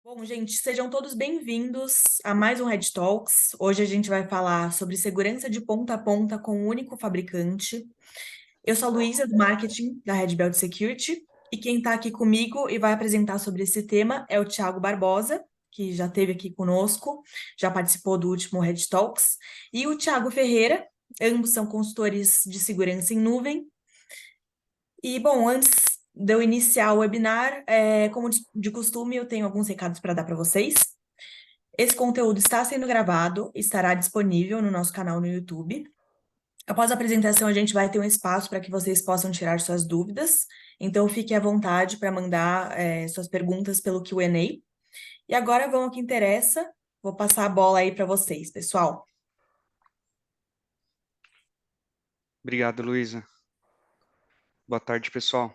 Bom, gente, sejam todos bem-vindos a mais um Red Talks. Hoje a gente vai falar sobre segurança de ponta a ponta com um único fabricante. Eu sou a Luísa, do marketing da Red Belt Security, e quem está aqui comigo e vai apresentar sobre esse tema é o Thiago Barbosa, que já esteve aqui conosco, já participou do último Red Talks, e o Thiago Ferreira, ambos são consultores de segurança em nuvem. E, bom, antes de eu iniciar o webinar, como de costume, eu tenho alguns recados para dar para vocês. Esse conteúdo está sendo gravado e estará disponível no nosso canal no YouTube. Após a apresentação, a gente vai ter um espaço para que vocês possam tirar suas dúvidas. Então, fique à vontade para mandar suas perguntas pelo Q&A. E agora vamos ao que interessa. Vou passar a bola aí para vocês, pessoal. Obrigado, Luísa. Boa tarde, pessoal.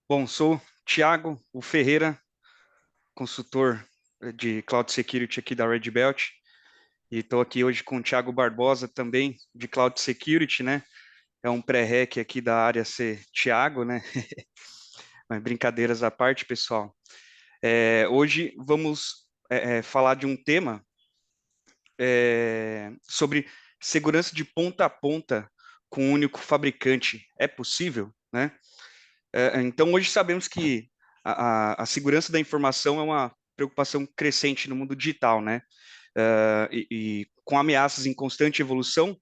Bom, sou Thiago o Ferreira, consultor de Cloud Security aqui da Red Belt, e estou aqui hoje com o Thiago Barbosa, também de Cloud Security, né? É um pré-rec aqui da área ser Thiago, né? Mas brincadeiras à parte, pessoal. Hoje vamos falar de um tema sobre segurança de ponta a ponta com um único fabricante. É possível, né? Então, hoje sabemos que a segurança da informação é uma preocupação crescente no mundo digital, né? E com ameaças em constante evolução,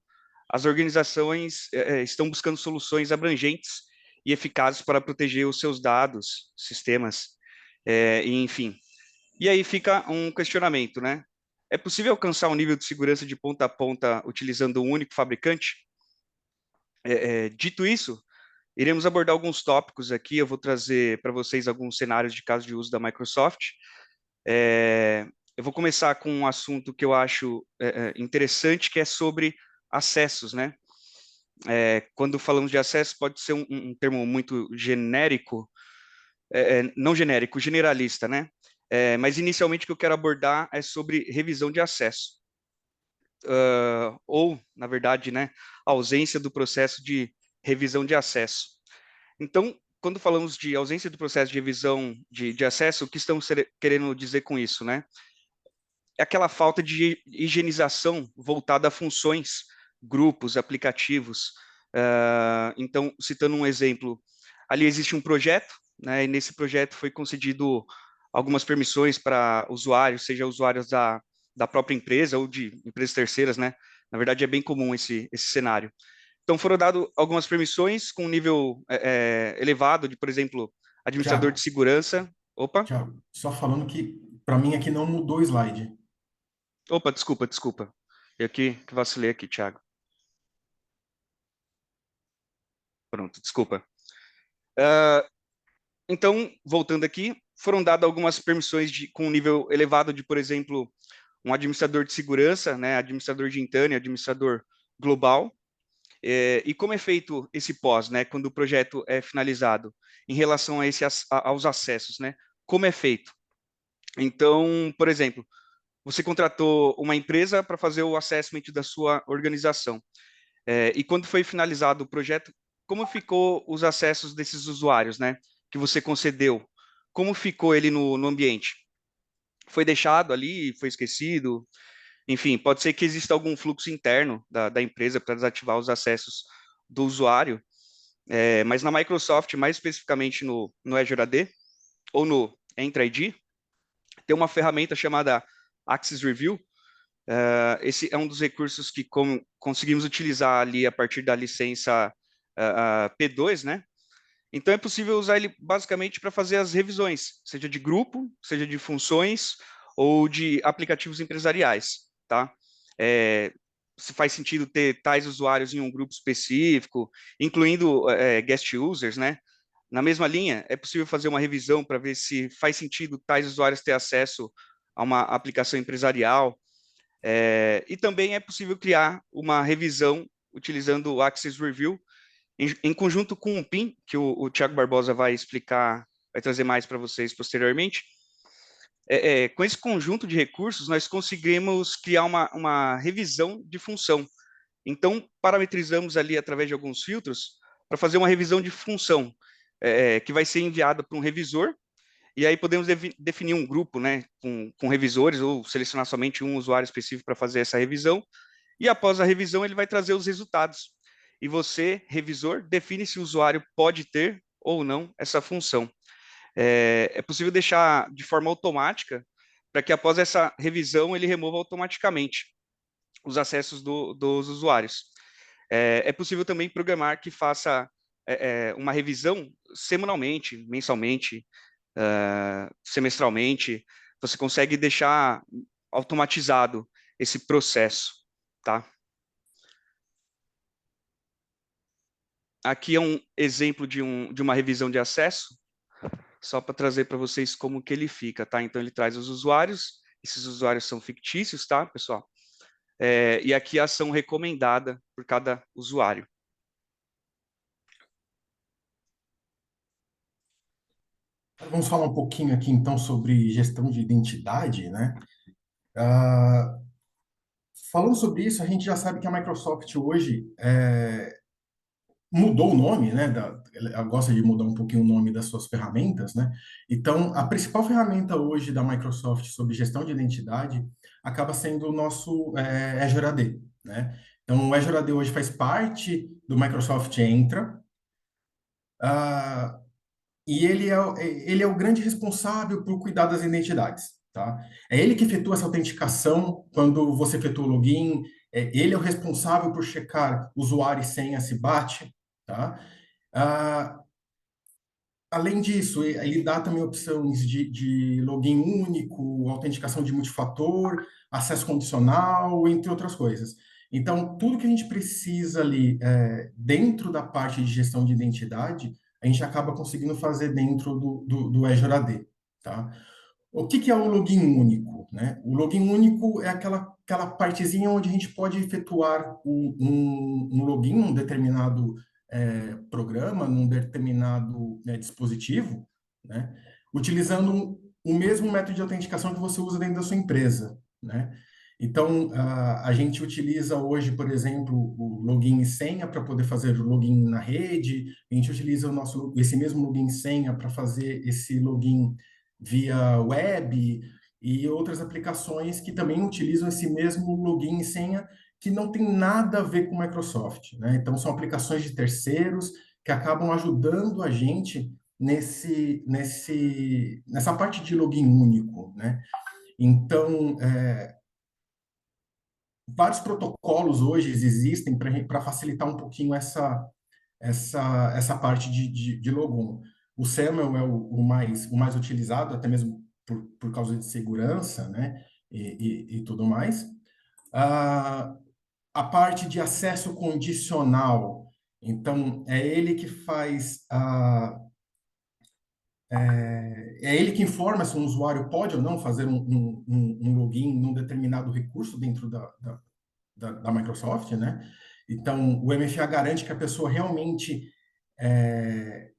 as organizações estão buscando soluções abrangentes e eficazes para proteger os seus dados, sistemas, enfim. E aí fica um questionamento, né? É possível alcançar um nível de segurança de ponta a ponta utilizando um único fabricante? Dito isso, iremos abordar alguns tópicos aqui. Eu vou trazer para vocês alguns cenários de caso de uso da Microsoft. Eu vou começar com um assunto que eu acho interessante, que é sobre acessos, né? Quando falamos de acesso, pode ser um termo muito genérico, não genérico, generalista, né? Mas inicialmente o que eu quero abordar é sobre revisão de acesso. Ou, na verdade, né, a ausência do processo de revisão de acesso. Então, quando falamos de ausência do processo de revisão de acesso, o que estamos querendo dizer com isso, né? É aquela falta de higienização voltada a funções, grupos, aplicativos. Então, citando um exemplo, ali existe um projeto, né? E nesse projeto foi concedido algumas permissões para usuários, seja usuários da própria empresa ou de empresas terceiras, né? Na verdade, é bem comum esse cenário. Então, foram dadas algumas permissões com um nível elevado de, por exemplo, administrador de Tiago, segurança. Opa, Tiago, só falando que para mim aqui não mudou o slide. desculpa. Eu que vacilei aqui, Thiago. Pronto, desculpa. Então, voltando aqui, foram dadas algumas permissões com um nível elevado de, por exemplo, um administrador de segurança, né, administrador de interno, administrador global. E como é feito esse pós, né, quando o projeto é finalizado, em relação a aos acessos, né? Como é feito? Então, por exemplo, você contratou uma empresa para fazer o assessment da sua organização. E quando foi finalizado o projeto, como ficou os acessos desses usuários, né? Que você concedeu? Como ficou ele no ambiente? Foi deixado ali? Foi esquecido? Enfim, pode ser que exista algum fluxo interno da empresa para desativar os acessos do usuário. Mas na Microsoft, mais especificamente no Azure AD ou no Entra ID, tem uma ferramenta chamada Access Review. Esse é um dos recursos que conseguimos utilizar ali a partir da licença P2, né? Então é possível usar ele basicamente para fazer as revisões, seja de grupo, seja de funções ou de aplicativos empresariais, tá? Se faz sentido ter tais usuários em um grupo específico, incluindo guest users, né? Na mesma linha, é possível fazer uma revisão para ver se faz sentido tais usuários ter acesso a uma aplicação empresarial, e também é possível criar uma revisão utilizando o Access Review em conjunto com o PIN, que o Thiago Barbosa vai explicar, vai trazer mais para vocês posteriormente. Com esse conjunto de recursos, nós conseguimos criar uma revisão de função. Então, parametrizamos ali através de alguns filtros para fazer uma revisão de função, que vai ser enviada para um revisor, E aí podemos definir um grupo, né, com revisores ou selecionar somente um usuário específico para fazer essa revisão. E após a revisão, ele vai trazer os resultados. E você, revisor, define se o usuário pode ter ou não essa função. É possível deixar de forma automática para que após essa revisão ele remova automaticamente os acessos dos usuários. É possível também programar que faça uma revisão semanalmente, mensalmente, semestralmente. Você consegue deixar automatizado esse processo, tá? Aqui é um exemplo de uma revisão de acesso, só para trazer para vocês como que ele fica, tá? Então, ele traz os usuários, esses usuários são fictícios, tá, pessoal? E aqui a ação recomendada por cada usuário. Vamos falar um pouquinho aqui, então, sobre gestão de identidade, né? Ah, falando sobre isso, a gente já sabe que a Microsoft hoje mudou o nome, né? Ela gosta de mudar um pouquinho o nome das suas ferramentas, né? Então, a principal ferramenta hoje da Microsoft sobre gestão de identidade acaba sendo o nosso Azure AD, né? Então, o Azure AD hoje faz parte do Microsoft Entra, e ele é o grande responsável por cuidar das identidades, tá? É ele que efetua essa autenticação quando você efetua o login, ele é o responsável por checar usuário e senha se bate, tá? Ah, além disso, ele dá também opções de login único, autenticação de multifator, acesso condicional, entre outras coisas. Então, tudo que a gente precisa ali dentro da parte de gestão de identidade, a gente acaba conseguindo fazer dentro do Azure AD, tá? O que é o login único, né? O login único é aquela partezinha onde a gente pode efetuar um login num determinado programa, num determinado dispositivo, né? Utilizando o mesmo método de autenticação que você usa dentro da sua empresa, né? Então, a gente utiliza hoje, por exemplo, o login e senha para poder fazer o login na rede, a gente utiliza esse mesmo login e senha para fazer esse login via web e outras aplicações que também utilizam esse mesmo login e senha que não tem nada a ver com Microsoft, né? Então, são aplicações de terceiros que acabam ajudando a gente nessa parte de login único, né? Então, vários protocolos hoje existem para facilitar um pouquinho essa parte de logon. O SAML é o mais utilizado, até mesmo por causa de segurança, né? E tudo mais. A parte de acesso condicional, então, é ele que faz é ele que informa se um usuário pode ou não fazer um login num determinado recurso dentro da Microsoft, né? Então, o MFA garante que a pessoa realmente é,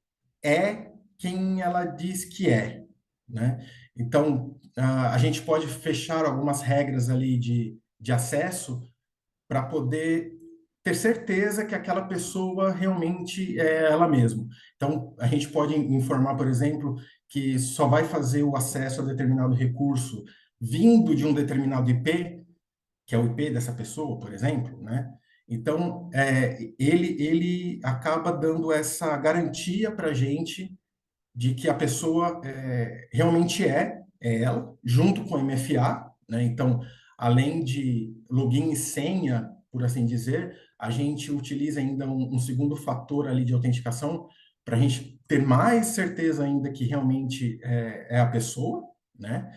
é quem ela diz que é, né? Então, a gente pode fechar algumas regras ali de acesso para poder ter certeza que aquela pessoa realmente é ela mesma. Então, a gente pode informar, por exemplo, que só vai fazer o acesso a determinado recurso vindo de um determinado IP, que é o IP dessa pessoa, por exemplo, né? Então, ele acaba dando essa garantia para a gente de que a pessoa realmente é ela, junto com o MFA, né? Então, além de login e senha, por assim dizer, a gente utiliza ainda um segundo fator ali de autenticação para a gente ter mais certeza ainda que realmente é a pessoa, né?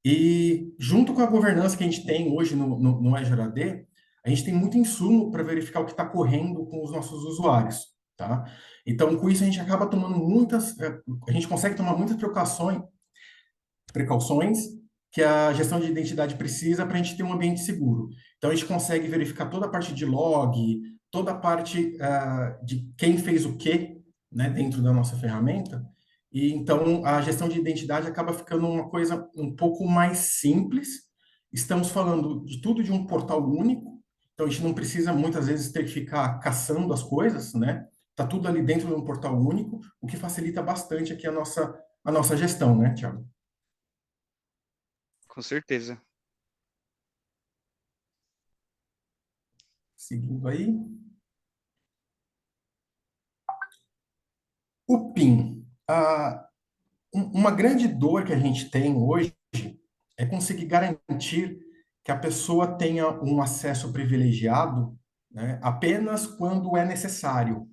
E junto com a governança que a gente tem hoje no Azure AD, a gente tem muito insumo para verificar o que está correndo com os nossos usuários, tá? Então, com isso, a gente acaba tomando a gente consegue tomar muitas precauções que a gestão de identidade precisa para a gente ter um ambiente seguro. Então, a gente consegue verificar toda a parte de log, toda a parte de quem fez o quê, né, dentro da nossa ferramenta. E então a gestão de identidade acaba ficando uma coisa um pouco mais simples. Estamos falando de tudo de um portal único, então a gente não precisa muitas vezes ter que ficar caçando as coisas, né? Tá tudo ali dentro de um portal único, o que facilita bastante aqui a nossa gestão, né, Thiago? Com certeza. Seguindo aí. O PIN. Uma grande dor que a gente tem hoje é conseguir garantir que a pessoa tenha um acesso privilegiado, né, apenas quando é necessário.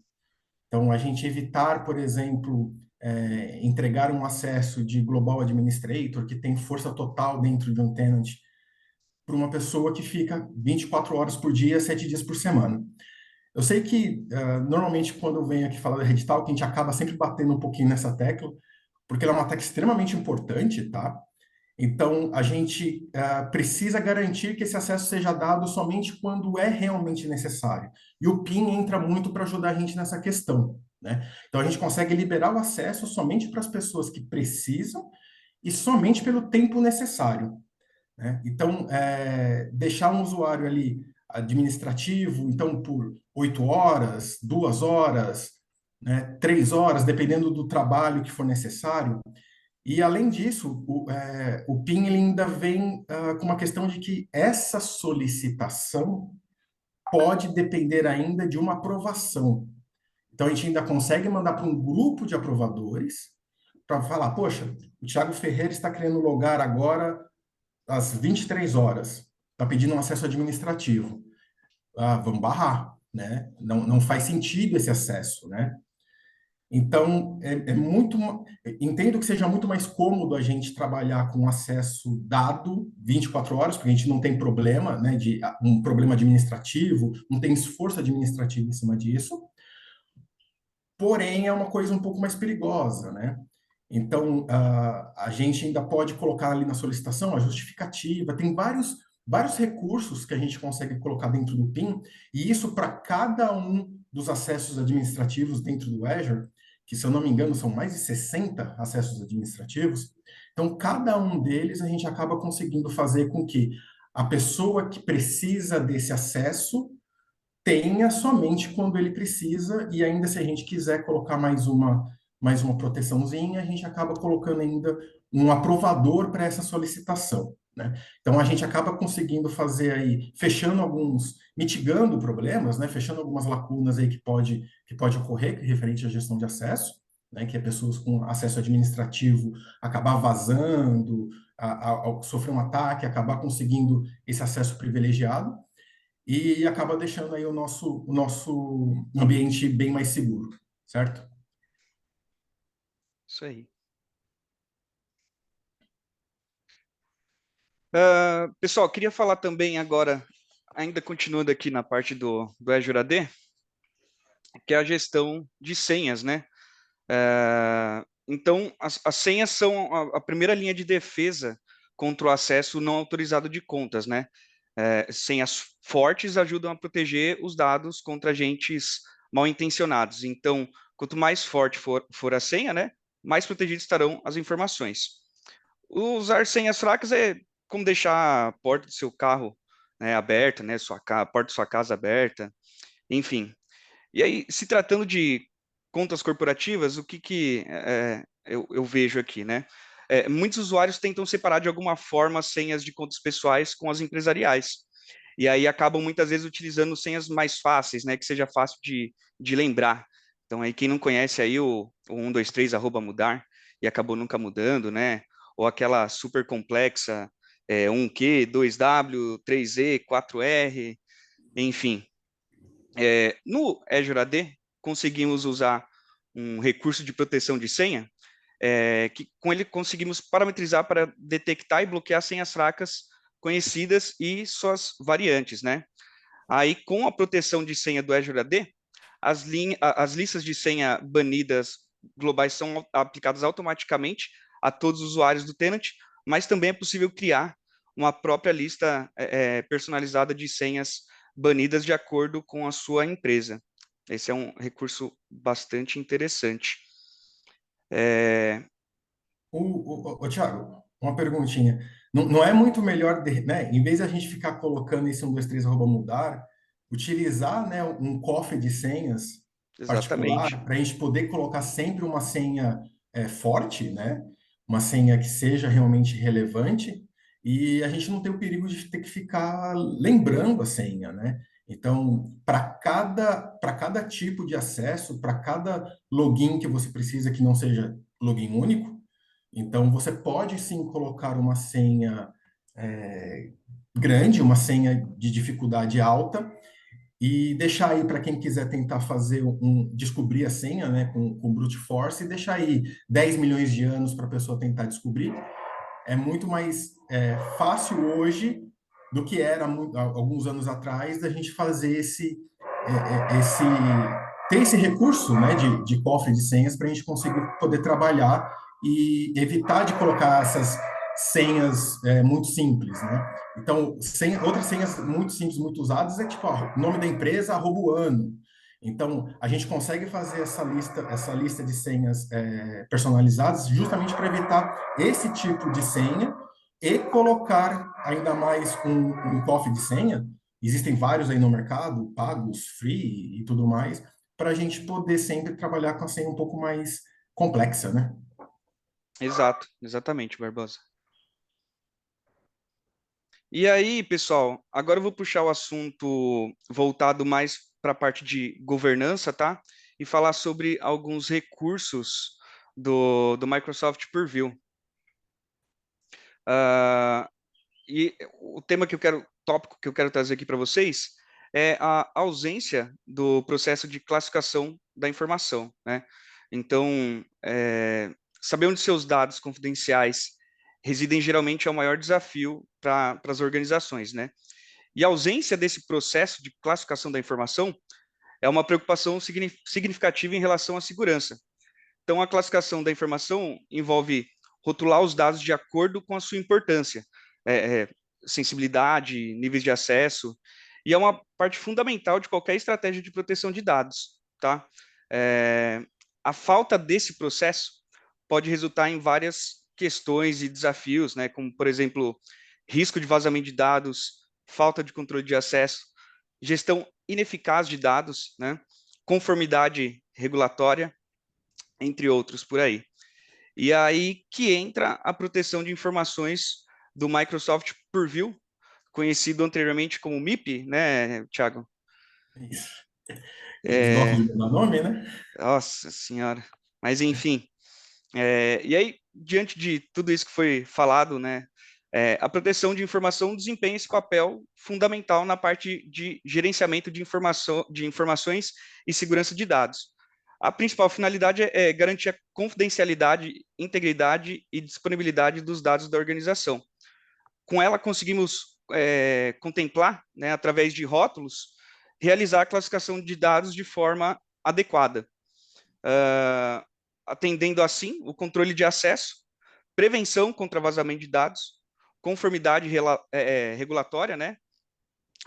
Então, a gente evitar, por exemplo, entregar um acesso de Global Administrator, que tem força total dentro de um tenant, para uma pessoa que fica 24 horas por dia, 7 dias por semana. Eu sei que, normalmente, quando eu venho aqui falar da Red Talk, a gente acaba sempre batendo um pouquinho nessa tecla, porque ela é uma tecla extremamente importante, tá? Então, a gente precisa garantir que esse acesso seja dado somente quando é realmente necessário. E o PIN entra muito para ajudar a gente nessa questão, né? Então, a gente consegue liberar o acesso somente para as pessoas que precisam e somente pelo tempo necessário, né? Então, deixar um usuário ali administrativo, então, por 8 horas, 2 horas, né, 3 horas, dependendo do trabalho que for necessário, e, além disso, o PIN ele ainda vem com uma questão de que essa solicitação pode depender ainda de uma aprovação. Então, a gente ainda consegue mandar para um grupo de aprovadores para falar, poxa, o Thiago Ferreira está querendo logar agora às 23 horas, está pedindo um acesso administrativo. Ah, vamos barrar, né? Não faz sentido esse acesso, né? Então, entendo que seja muito mais cômodo a gente trabalhar com acesso dado 24 horas, porque a gente não tem problema, né, de um problema administrativo, não tem esforço administrativo em cima disso, porém é uma coisa um pouco mais perigosa, né? Então, a gente ainda pode colocar ali na solicitação a justificativa, tem vários recursos que a gente consegue colocar dentro do PIN, e isso para cada um dos acessos administrativos dentro do Azure, que, se eu não me engano, são mais de 60 acessos administrativos. Então, cada um deles a gente acaba conseguindo fazer com que a pessoa que precisa desse acesso tenha somente quando ele precisa, e ainda, se a gente quiser colocar mais uma proteçãozinha, a gente acaba colocando ainda um aprovador para essa solicitação, né? Então, a gente acaba conseguindo fazer aí, mitigando problemas, né? Fechando algumas lacunas aí que pode ocorrer referente à gestão de acesso, né? Que é pessoas com acesso administrativo acabar vazando, sofrer um ataque, acabar conseguindo esse acesso privilegiado, e acaba deixando aí o nosso ambiente bem mais seguro, certo? Isso aí. Pessoal, queria falar também agora, ainda continuando aqui na parte do Azure AD, que é a gestão de senhas, né? Então, as senhas são a primeira linha de defesa contra o acesso não autorizado de contas, né? Senhas fortes ajudam a proteger os dados contra agentes mal intencionados. Então, quanto mais forte for a senha, né, mais protegidos estarão as informações. Usar senhas fracas é como deixar a porta do seu carro, né, aberta, né, a porta da sua casa aberta, enfim. E aí, se tratando de contas corporativas, o que eu vejo aqui, né? Muitos usuários tentam separar de alguma forma as senhas de contas pessoais com as empresariais. E aí acabam muitas vezes utilizando senhas mais fáceis, né? Que seja fácil de lembrar. Então, aí quem não conhece aí o 123 arroba mudar e acabou nunca mudando, né? Ou aquela super complexa 1Q, 2W, 3E, 4R, enfim. No Azure AD, conseguimos usar um recurso de proteção de senha, que com ele conseguimos parametrizar para detectar e bloquear senhas fracas conhecidas e suas variantes, né? Aí, com a proteção de senha do Azure AD, as listas de senha banidas globais são aplicadas automaticamente a todos os usuários do tenant, mas também é possível criar uma própria lista personalizada de senhas banidas de acordo com a sua empresa. Esse é um recurso bastante interessante. Thiago, uma perguntinha. Não é muito melhor, né, em vez de a gente ficar colocando esse 123 arroba mudar, utilizar, né, um cofre de senhas Exatamente. particular para a gente poder colocar sempre uma senha forte, né? Uma senha que seja realmente relevante, e a gente não tem o perigo de ter que ficar lembrando a senha, né? Então, para cada tipo de acesso, para cada login que você precisa que não seja login único, então você pode sim colocar uma senha grande, uma senha de dificuldade alta, e deixar aí para quem quiser tentar fazer descobrir a senha, né, com brute force, e deixar aí 10 milhões de anos para a pessoa tentar descobrir. É muito mais fácil hoje do que era alguns anos atrás da gente fazer esse ter esse recurso, né, de cofre de senhas para a gente conseguir poder trabalhar e evitar de colocar essas senhas muito simples, né? Então, outras senhas muito simples, muito usadas é tipo, ó, nome da empresa, arroba o ano. Então, a gente consegue fazer essa lista de senhas personalizadas justamente para evitar esse tipo de senha e colocar ainda mais um cofre de senha. Existem vários aí no mercado, pagos, free e tudo mais, para a gente poder sempre trabalhar com a senha um pouco mais complexa, né? Exato, exatamente, Barbosa. E aí, pessoal, agora eu vou puxar o assunto voltado mais para a parte de governança, tá? E falar sobre alguns recursos do Microsoft Purview. E o tópico que eu quero trazer aqui para vocês é a ausência do processo de classificação da informação, né? Então, saber onde seus dados confidenciais residem geralmente é o maior desafio para as organizações, né? E a ausência desse processo de classificação da informação é uma preocupação significativa em relação à segurança. Então, a classificação da informação envolve rotular os dados de acordo com a sua importância, sensibilidade, níveis de acesso, e é uma parte fundamental de qualquer estratégia de proteção de dados, tá? A falta desse processo pode resultar em várias questões e desafios, né? Como, por exemplo, risco de vazamento de dados, falta de controle de acesso, gestão ineficaz de dados, né? Conformidade regulatória, entre outros por aí. E aí que entra a proteção de informações do Microsoft Purview, conhecido anteriormente como MIP, né, Thiago? Isso. Eles gostam de mudar nome, né? Nossa Senhora. Mas, enfim. E aí, diante de tudo isso que foi falado, né, a proteção de informação desempenha esse papel fundamental na parte de gerenciamento de informações e segurança de dados. A principal finalidade é garantir a confidencialidade, integridade e disponibilidade dos dados da organização. Com ela, conseguimos contemplar, né, através de rótulos, realizar a classificação de dados de forma adequada, atendendo assim o controle de acesso, prevenção contra vazamento de dados, conformidade regulatória, né,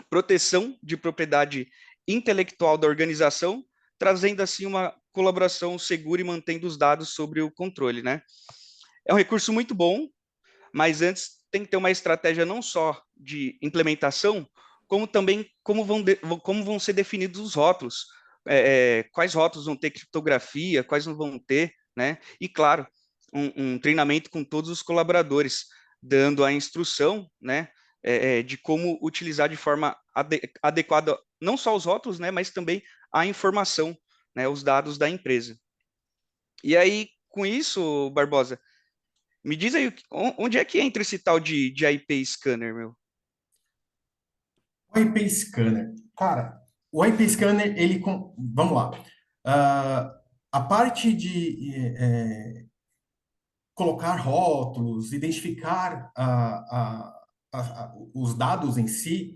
proteção de propriedade intelectual da organização, trazendo assim uma colaboração segura e mantendo os dados sobre o controle, né? É um recurso muito bom, mas antes tem que ter uma estratégia não só de implementação, como também como vão ser definidos os rótulos, quais rótulos vão ter criptografia, quais não vão ter, né? E claro, um treinamento com todos os colaboradores, dando a instrução, né, de como utilizar de forma adequada não só os rótulos, né, mas também a informação, né, os dados da empresa. E aí, com isso, Barbosa, me diz aí, onde é que entra esse tal de IP Scanner, meu? O IP Scanner. Cara, o IP Scanner, vamos lá. A parte de colocar rótulos, identificar os dados em si,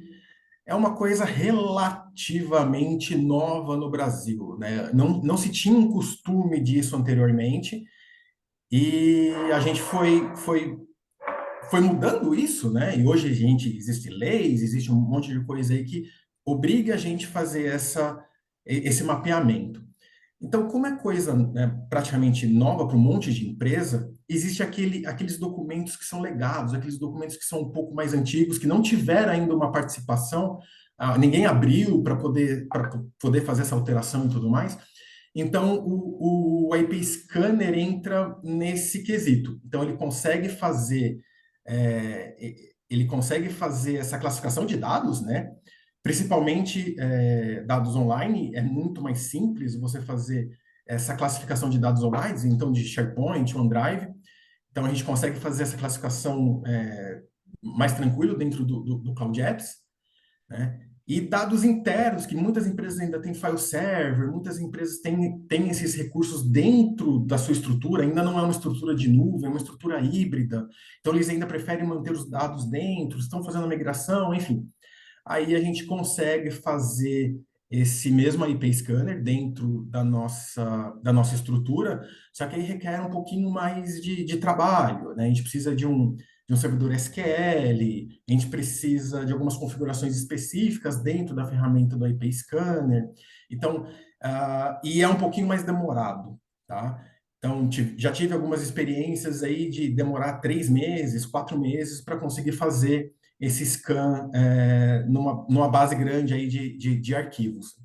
é uma coisa relativamente nova no Brasil, né? Não se tinha um costume disso anteriormente, e a gente foi mudando isso, né? E hoje existe leis, existe um monte de coisa aí que obriga a gente a fazer esse mapeamento. Então, como é coisa, né, praticamente nova para um monte de empresa, existe aqueles documentos que são legados, aqueles documentos que são um pouco mais antigos, que não tiveram ainda uma participação, ninguém abriu para poder fazer essa alteração e tudo mais. Então, o IP Scanner entra nesse quesito. Então, ele consegue fazer essa classificação de dados, né? Principalmente dados online, é muito mais simples você fazer essa classificação de dados online, então de SharePoint, OneDrive. Então, a gente consegue fazer essa classificação mais tranquilo dentro do Cloud Apps, né? E dados internos, que muitas empresas ainda têm file server, muitas empresas têm esses recursos dentro da sua estrutura, ainda não é uma estrutura de nuvem, é uma estrutura híbrida. Então, eles ainda preferem manter os dados dentro, estão fazendo a migração, enfim. Aí a gente consegue fazer esse mesmo IP Scanner dentro da nossa estrutura, só que aí requer um pouquinho mais de trabalho, né? A gente precisa de um servidor SQL, a gente precisa de algumas configurações específicas dentro da ferramenta do IP Scanner. Então, e é um pouquinho mais demorado, tá? Então, já tive algumas experiências aí de demorar 3 meses, 4 meses para conseguir fazer esse scan numa base grande aí de arquivos.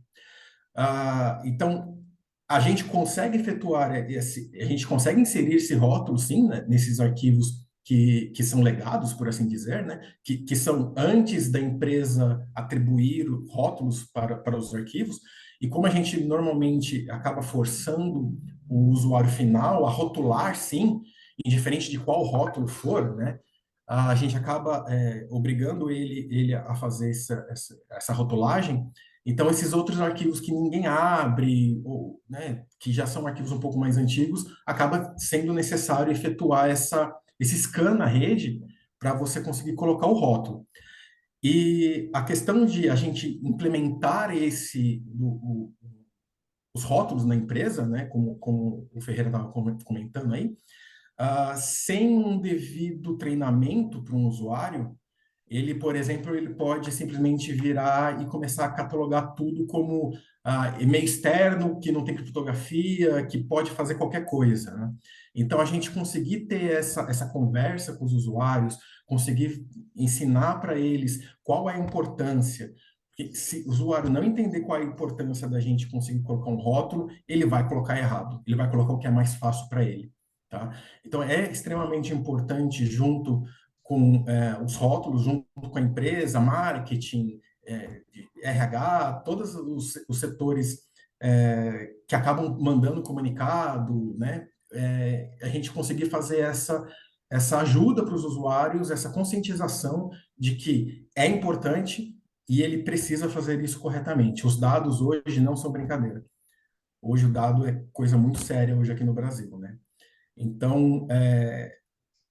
Então, a gente consegue a gente consegue inserir esse rótulo, sim, né, nesses arquivos que são legados, por assim dizer, né, que são antes da empresa atribuir rótulos para os arquivos, e como a gente normalmente acaba forçando o usuário final a rotular, sim, indiferente de qual rótulo for, né, a gente acaba obrigando ele a fazer essa rotulagem. Então, esses outros arquivos que ninguém abre, ou, né, que já são arquivos um pouco mais antigos, acaba sendo necessário efetuar esse scan na rede para você conseguir colocar o rótulo. E a questão de a gente implementar os rótulos na empresa, né, como o Ferreira estava comentando aí, sem um devido treinamento para um usuário, ele, por exemplo, ele pode simplesmente virar e começar a catalogar tudo como e-mail externo, que não tem criptografia, que pode fazer qualquer coisa, né? Então, a gente conseguir ter essa conversa com os usuários, conseguir ensinar para eles qual é a importância. Porque se o usuário não entender qual é a importância da gente conseguir colocar um rótulo, ele vai colocar errado, ele vai colocar o que é mais fácil para ele, tá? Então, é extremamente importante, junto com os rótulos, junto com a empresa, marketing, RH, todos os setores que acabam mandando comunicado, né? A gente conseguir fazer essa ajuda para os usuários, essa conscientização de que é importante e ele precisa fazer isso corretamente. Os dados hoje não são brincadeira. Hoje o dado é coisa muito séria hoje aqui no Brasil, né? Então,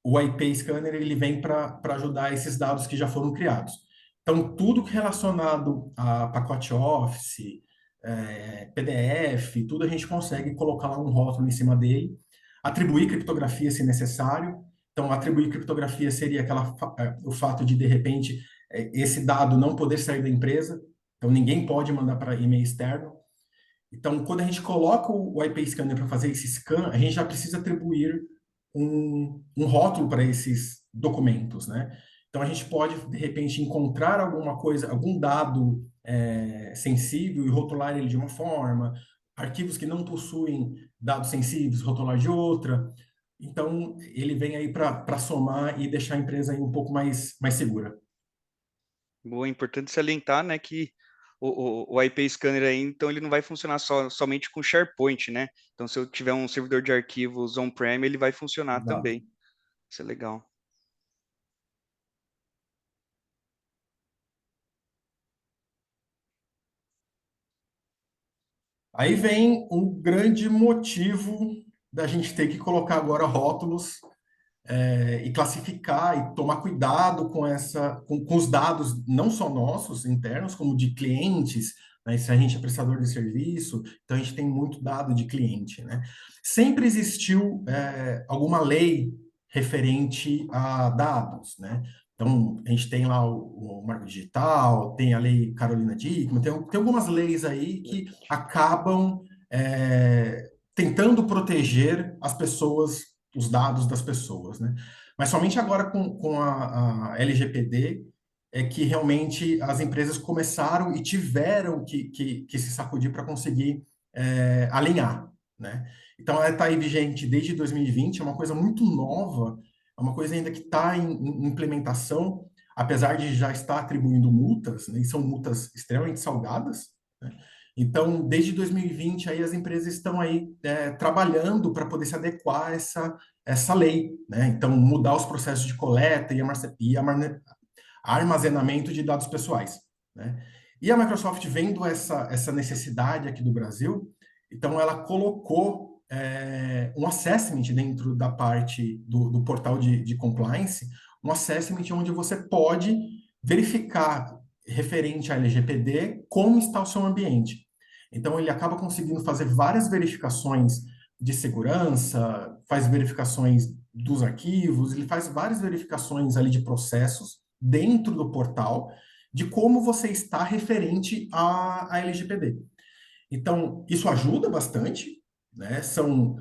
o IP Scanner ele vem para ajudar esses dados que já foram criados. Então, tudo relacionado a pacote Office, PDF, tudo a gente consegue colocar lá um rótulo em cima dele, atribuir criptografia se necessário. Então, atribuir criptografia seria o fato de repente, esse dado não poder sair da empresa. Então, ninguém pode mandar para e-mail externo. Então, quando a gente coloca o IP Scanner para fazer esse scan, a gente já precisa atribuir um rótulo para esses documentos, né? Então, a gente pode, de repente, encontrar alguma coisa, algum dado sensível e rotular ele de uma forma, arquivos que não possuem dados sensíveis, rotular de outra. Então, ele vem aí para somar e deixar a empresa aí um pouco mais segura. Bom, é importante salientar, né, que o IP Scanner aí, então ele não vai funcionar somente com SharePoint, né? Então, se eu tiver um servidor de arquivos on-prem, ele vai funcionar Exato. também. Isso é legal. Aí vem um grande motivo da gente ter que colocar agora rótulos e classificar e tomar cuidado com os dados não só nossos internos, como de clientes, né? Se a gente é prestador de serviço, então a gente tem muito dado de cliente, né? Sempre existiu alguma lei referente a dados, né? Então, a gente tem lá o Marco Digital, tem a Lei Carolina Dickmann, tem algumas leis aí que acabam tentando proteger as pessoas, os dados das pessoas, né? Mas somente agora com a LGPD é que realmente as empresas começaram e tiveram que se sacudir para conseguir alinhar, né? Então, ela está aí vigente desde 2020, é uma coisa muito nova, é uma coisa ainda que está em implementação, apesar de já estar atribuindo multas, né? E são multas extremamente salgadas, né? Então, desde 2020, aí as empresas estão aí trabalhando para poder se adequar a essa lei, né? Então, mudar os processos de coleta e armazenamento de dados pessoais, né? E a Microsoft, vendo essa necessidade aqui do Brasil, então ela colocou um assessment dentro da parte do portal de compliance, um assessment onde você pode verificar referente à LGPD como está o seu ambiente. Então ele acaba conseguindo fazer várias verificações de segurança, faz verificações dos arquivos, ele faz várias verificações ali de processos dentro do portal de como você está referente à LGPD. Então, isso ajuda bastante, né? São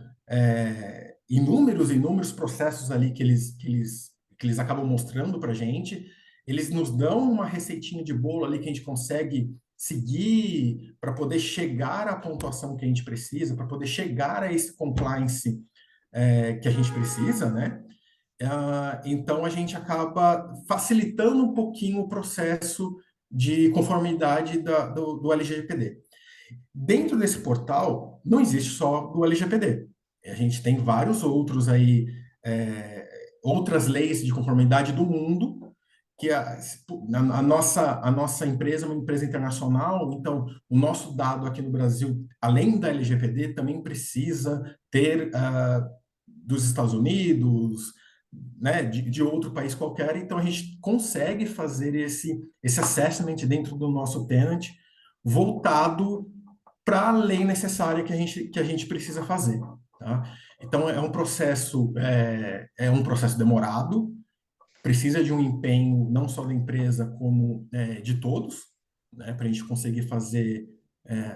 inúmeros processos ali que eles acabam mostrando para a gente. Eles nos dão uma receitinha de bolo ali que a gente consegue seguir para poder chegar à pontuação que a gente precisa, para poder chegar a esse compliance que a gente precisa, né? Então, a gente acaba facilitando um pouquinho o processo de conformidade do LGPD. Dentro desse portal, não existe só do LGPD. A gente tem vários outros aí, outras leis de conformidade do mundo, que a nossa empresa é uma empresa internacional, então o nosso dado aqui no Brasil, além da LGPD, também precisa ter dos Estados Unidos, né, de outro país qualquer, então a gente consegue fazer esse assessment dentro do nosso tenant voltado para a lei necessária que a gente precisa fazer. Tá? Então é um processo demorado, precisa de um empenho não só da empresa como de todos, né, para a gente conseguir fazer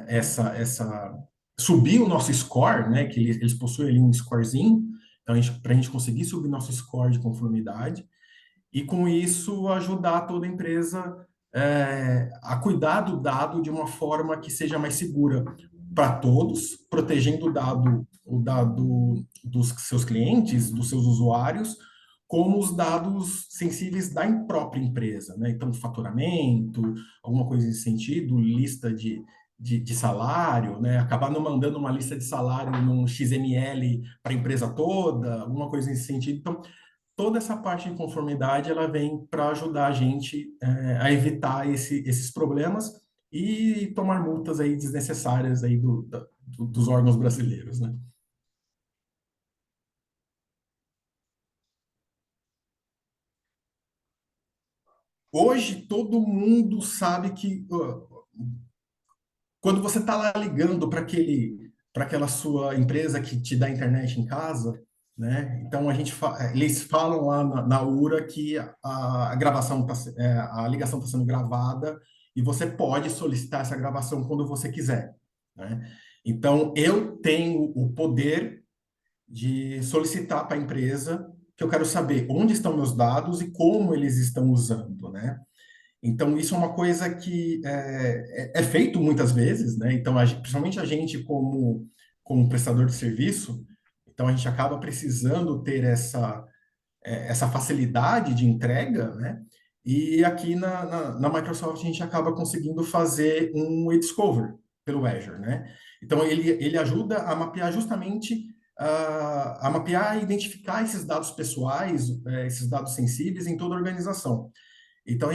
essa subir o nosso score, né, que eles possuem ali um scorezinho, então para a gente conseguir subir nosso score de conformidade e com isso ajudar toda a empresa a cuidar do dado de uma forma que seja mais segura para todos, protegendo o dado dos seus clientes, dos seus usuários, como os dados sensíveis da própria empresa, né? Então, faturamento, alguma coisa nesse sentido, lista de salário, né? Acabar não mandando uma lista de salário num XML para a empresa toda, alguma coisa nesse sentido. Então, toda essa parte de conformidade ela vem para ajudar a gente a evitar esses problemas e tomar multas aí desnecessárias aí dos órgãos brasileiros, né? Hoje todo mundo sabe que quando você está lá ligando para aquela sua empresa que te dá internet em casa, né? Então eles falam lá na URA que a gravação a ligação está sendo gravada e você pode solicitar essa gravação quando você quiser, né? Então eu tenho o poder de solicitar para a empresa que eu quero saber onde estão meus dados e como eles estão usando, né? Então, isso é uma coisa que é feito muitas vezes, né? Então, principalmente a gente como prestador de serviço, então a gente acaba precisando ter essa facilidade de entrega, né? E aqui na Microsoft a gente acaba conseguindo fazer um e-discover pelo Azure, né? Então, ele ajuda a mapear justamente a mapear e identificar esses dados pessoais, esses dados sensíveis em toda a organização. Então,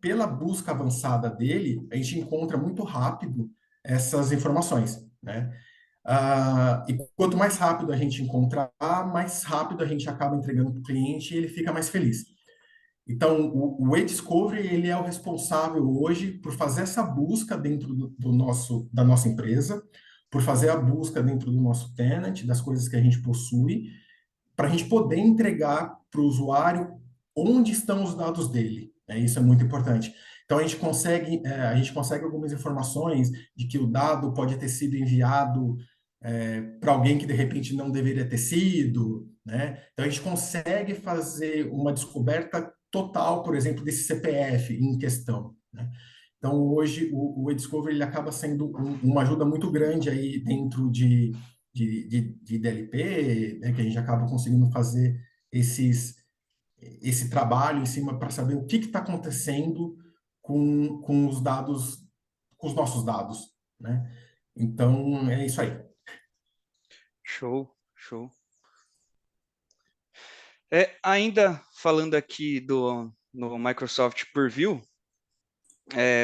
pela busca avançada dele, a gente encontra muito rápido essas informações, né? E quanto mais rápido a gente encontrar, mais rápido a gente acaba entregando para o cliente e ele fica mais feliz. Então, o e-discovery, ele é o responsável hoje por fazer essa busca dentro da nossa empresa, por fazer a busca dentro do nosso tenant, das coisas que a gente possui, para a gente poder entregar para o usuário onde estão os dados dele. Isso é muito importante. Então, a gente consegue algumas informações de que o dado pode ter sido enviado para alguém que, de repente, não deveria ter sido, né? Então, a gente consegue fazer uma descoberta total, por exemplo, desse CPF em questão, né? Então, hoje, o e-discovery ele acaba sendo uma ajuda muito grande aí dentro de DLP, né, que a gente acaba conseguindo fazer esse trabalho em cima para saber o que está acontecendo com os dados, com os nossos dados, né? Então, é isso aí. Show, show. Ainda falando aqui no Microsoft Purview,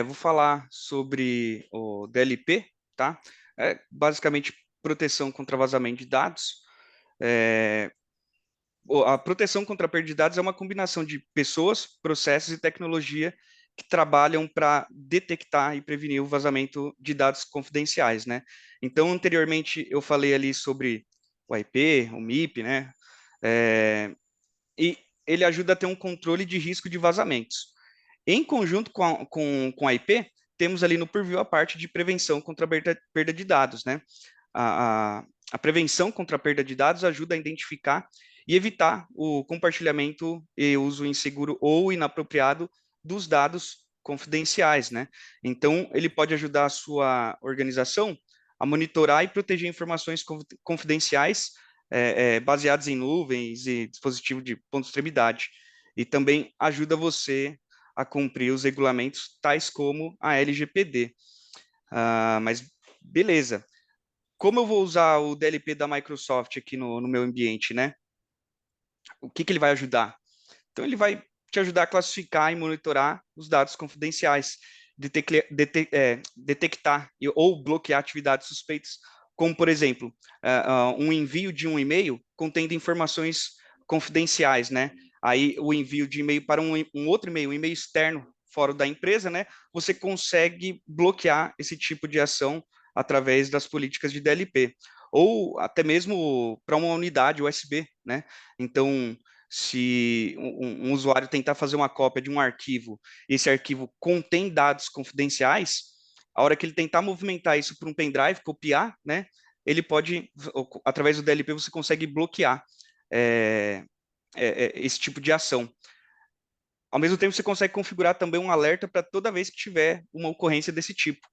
vou falar sobre o DLP, tá? Basicamente proteção contra vazamento de dados. A proteção contra a perda de dados é uma combinação de pessoas, processos e tecnologia que trabalham para detectar e prevenir o vazamento de dados confidenciais, né? Então, anteriormente eu falei ali sobre o IP, o MIP, né? E ele ajuda a ter um controle de risco de vazamentos. Em conjunto com a IP, temos ali no Purview a parte de prevenção contra a perda de dados, né? A prevenção contra a perda de dados ajuda a identificar e evitar o compartilhamento e uso inseguro ou inapropriado dos dados confidenciais, né? Então, ele pode ajudar a sua organização a monitorar e proteger informações confidenciais baseadas em nuvens e dispositivo de ponta extremidade. E também ajuda você a cumprir os regulamentos tais como a LGPD. Mas beleza. Como eu vou usar o DLP da Microsoft aqui no meu ambiente, né? O que ele vai ajudar? Então, ele vai te ajudar a classificar e monitorar os dados confidenciais, detectar ou bloquear atividades suspeitas, como, por exemplo, um envio de um e-mail contendo informações confidenciais, né? Aí, o envio de e-mail para um outro e-mail, um e-mail externo, fora da empresa, né? Você consegue bloquear esse tipo de ação através das políticas de DLP. Ou até mesmo para uma unidade USB, né? Então, se um usuário tentar fazer uma cópia de um arquivo e esse arquivo contém dados confidenciais, a hora que ele tentar movimentar isso para um pendrive, copiar, né, ele pode, através do DLP, você consegue bloquear esse tipo de ação. Ao mesmo tempo, você consegue configurar também um alerta para toda vez que tiver uma ocorrência desse tipo.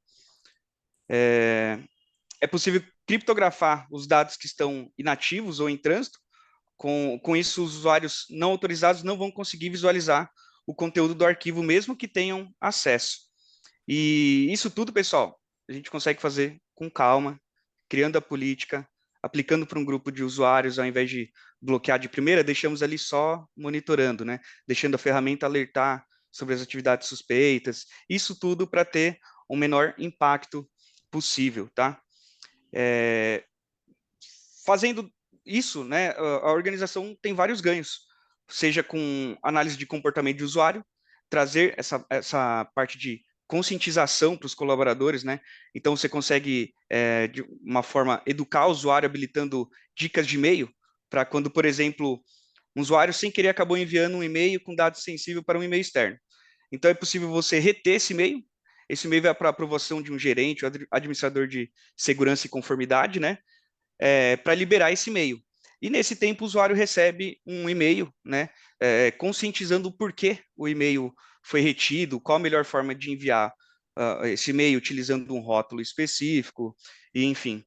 É possível criptografar os dados que estão inativos ou em trânsito. Com isso, os usuários não autorizados não vão conseguir visualizar o conteúdo do arquivo, mesmo que tenham acesso. E isso tudo, pessoal, a gente consegue fazer com calma, criando a política, aplicando para um grupo de usuários, ao invés de bloquear de primeira, deixamos ali só monitorando, né? Deixando a ferramenta alertar sobre as atividades suspeitas, isso tudo para ter o menor impacto possível, tá? Fazendo isso, né, a organização tem vários ganhos, seja com análise de comportamento de usuário, trazer essa parte de conscientização para os colaboradores, né? Então você consegue, de uma forma, educar o usuário habilitando dicas de e-mail para quando, por exemplo, um usuário sem querer acabou enviando um e-mail com dados sensíveis para um e-mail externo. Então é possível você reter esse e-mail vai para aprovação de um gerente ou administrador de segurança e conformidade, né? Para liberar esse e-mail. E nesse tempo o usuário recebe um e-mail, né, conscientizando o porquê o e-mail foi retido, qual a melhor forma de enviar esse e-mail utilizando um rótulo específico, e enfim.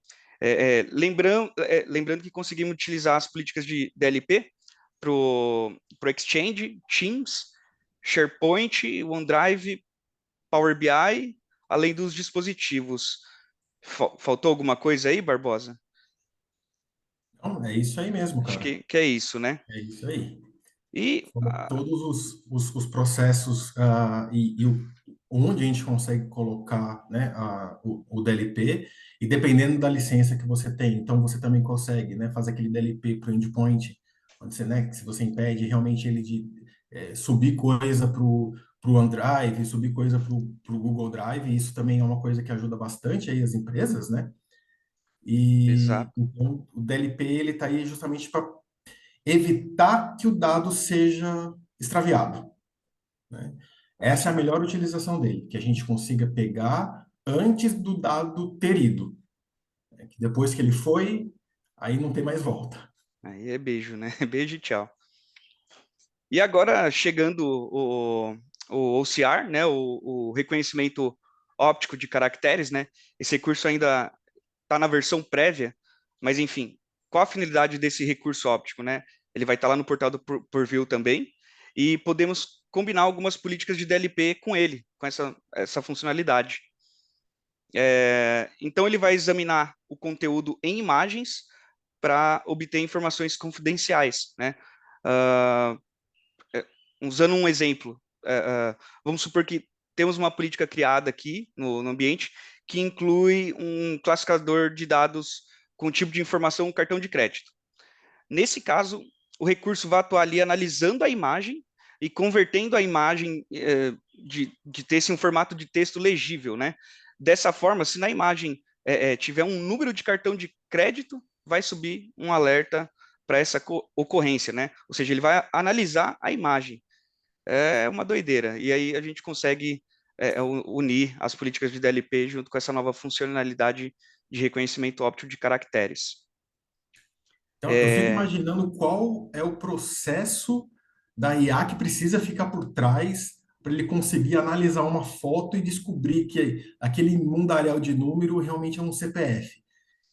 Lembrando que conseguimos utilizar as políticas de DLP para o Exchange, Teams, SharePoint, OneDrive, Power BI, além dos dispositivos. Faltou alguma coisa aí, Barbosa? Então, é isso aí mesmo, Acho cara. que é isso, né? É isso aí. E Foram todos os processos onde a gente consegue colocar, né, o DLP, e dependendo da licença que você tem, então você também consegue, né, fazer aquele DLP para o endpoint, onde você, né, se você impede realmente ele de subir coisa para o OneDrive, subir coisa para o Google Drive, isso também é uma coisa que ajuda bastante aí as empresas, né? E exato, então o DLP ele está aí justamente para evitar que o dado seja extraviado, né? Essa é a melhor utilização dele, que a gente consiga pegar antes do dado ter ido, né? Que depois que ele foi, aí não tem mais volta. aí é beijo, né? Beijo e tchau. E agora chegando o OCR, né, o reconhecimento óptico de caracteres, né? Esse recurso ainda está na versão prévia, mas enfim, qual a finalidade desse recurso óptico, né? Ele vai estar lá no portal do Purview também, e podemos combinar algumas políticas de DLP com ele, com essa funcionalidade. Então, ele vai examinar o conteúdo em imagens para obter informações confidenciais, né? Uh, Usando um exemplo, vamos supor que temos uma política criada aqui no ambiente que inclui um classificador de dados com tipo de informação cartão de crédito. Nesse caso, o recurso vai atuar ali analisando a imagem e convertendo a imagem de texto em um formato de texto legível, né? Dessa forma, se na imagem tiver um número de cartão de crédito, vai subir um alerta para essa ocorrência, né? Ou seja, ele vai analisar a imagem. É uma doideira. E aí a gente consegue unir as políticas de DLP junto com essa nova funcionalidade de reconhecimento óptico de caracteres. Então, eu fico imaginando qual é o processo da IA que precisa ficar por trás para ele conseguir analisar uma foto e descobrir que aquele mundaréu de número realmente é um CPF.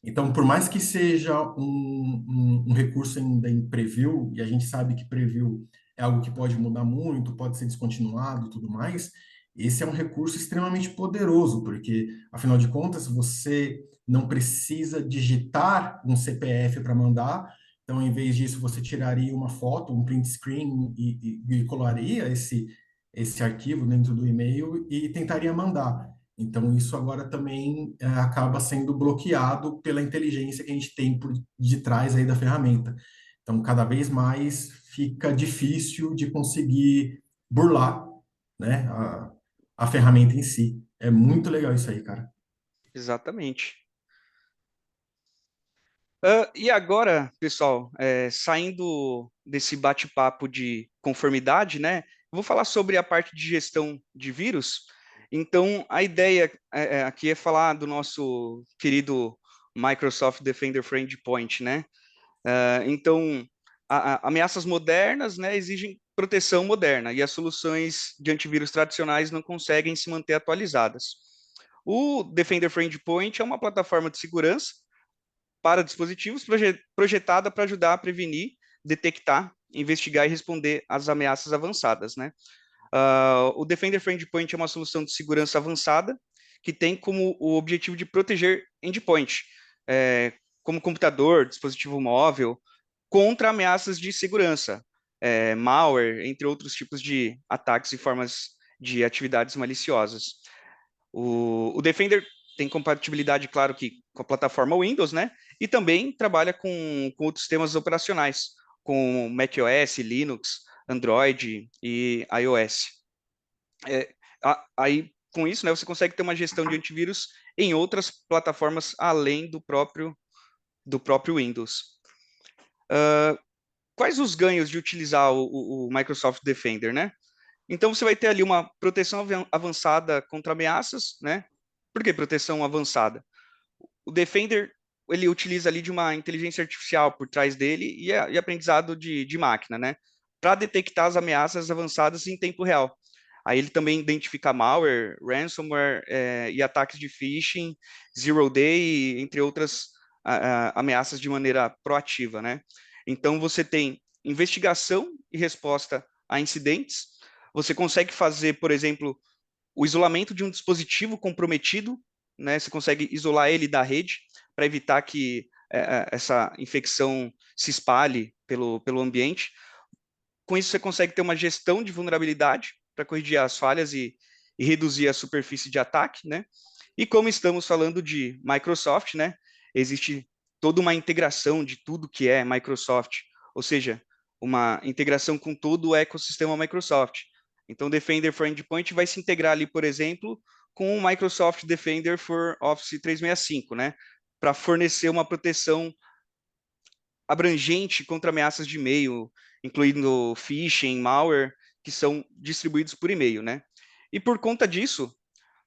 Então, por mais que seja um recurso ainda em preview, e a gente sabe que preview é algo que pode mudar muito, pode ser descontinuado e tudo mais, esse é um recurso extremamente poderoso, porque, afinal de contas, você não precisa digitar um CPF para mandar, então, em vez disso, você tiraria uma foto, um print screen e colaria esse arquivo dentro do e-mail e tentaria mandar. Então, isso agora também acaba sendo bloqueado pela inteligência que a gente tem por detrás aí da ferramenta. Então, cada vez mais fica difícil de conseguir burlar, né, a ferramenta em si. É muito legal isso aí, cara. Exatamente. E agora, pessoal, saindo desse bate-papo de conformidade, né, vou falar sobre a parte de gestão de vírus. Então, a ideia aqui é falar do nosso querido Microsoft Defender for Endpoint, né? Então, ameaças modernas, né, exigem proteção moderna e as soluções de antivírus tradicionais não conseguem se manter atualizadas. O Defender for Endpoint é uma plataforma de segurança para dispositivos projetada para ajudar a prevenir, detectar, investigar e responder às ameaças avançadas, né? O Defender for Endpoint é uma solução de segurança avançada que tem como o objetivo de proteger endpoint, como computador, dispositivo móvel, contra ameaças de segurança, malware, entre outros tipos de ataques e formas de atividades maliciosas. O Defender tem compatibilidade, claro que com a plataforma Windows, né? E também trabalha com outros sistemas operacionais, com macOS, Linux, Android e iOS. Aí, com isso, né, você consegue ter uma gestão de antivírus em outras plataformas além do próprio Windows. Quais os ganhos de utilizar o Microsoft Defender, né? Então, você vai ter ali uma proteção avançada contra ameaças, né? Por que proteção avançada? O Defender, ele utiliza ali de uma inteligência artificial por trás dele e aprendizado de máquina, né? Para detectar as ameaças avançadas em tempo real. Aí ele também identifica malware, ransomware e ataques de phishing, zero day, entre outras ameaças de maneira proativa, né? Então você tem investigação e resposta a incidentes. Você consegue fazer, por exemplo, o isolamento de um dispositivo comprometido, né? Você consegue isolar ele da rede para evitar que essa infecção se espalhe pelo ambiente. Com isso, você consegue ter uma gestão de vulnerabilidade para corrigir as falhas e reduzir a superfície de ataque, né? E como estamos falando de Microsoft, né? Existe toda uma integração de tudo que é Microsoft, ou seja, uma integração com todo o ecossistema Microsoft. Então, Defender for Endpoint vai se integrar ali, por exemplo, com o Microsoft Defender for Office 365, né? Para fornecer uma proteção abrangente contra ameaças de e-mail, incluindo phishing, malware, que são distribuídos por e-mail, né? E por conta disso,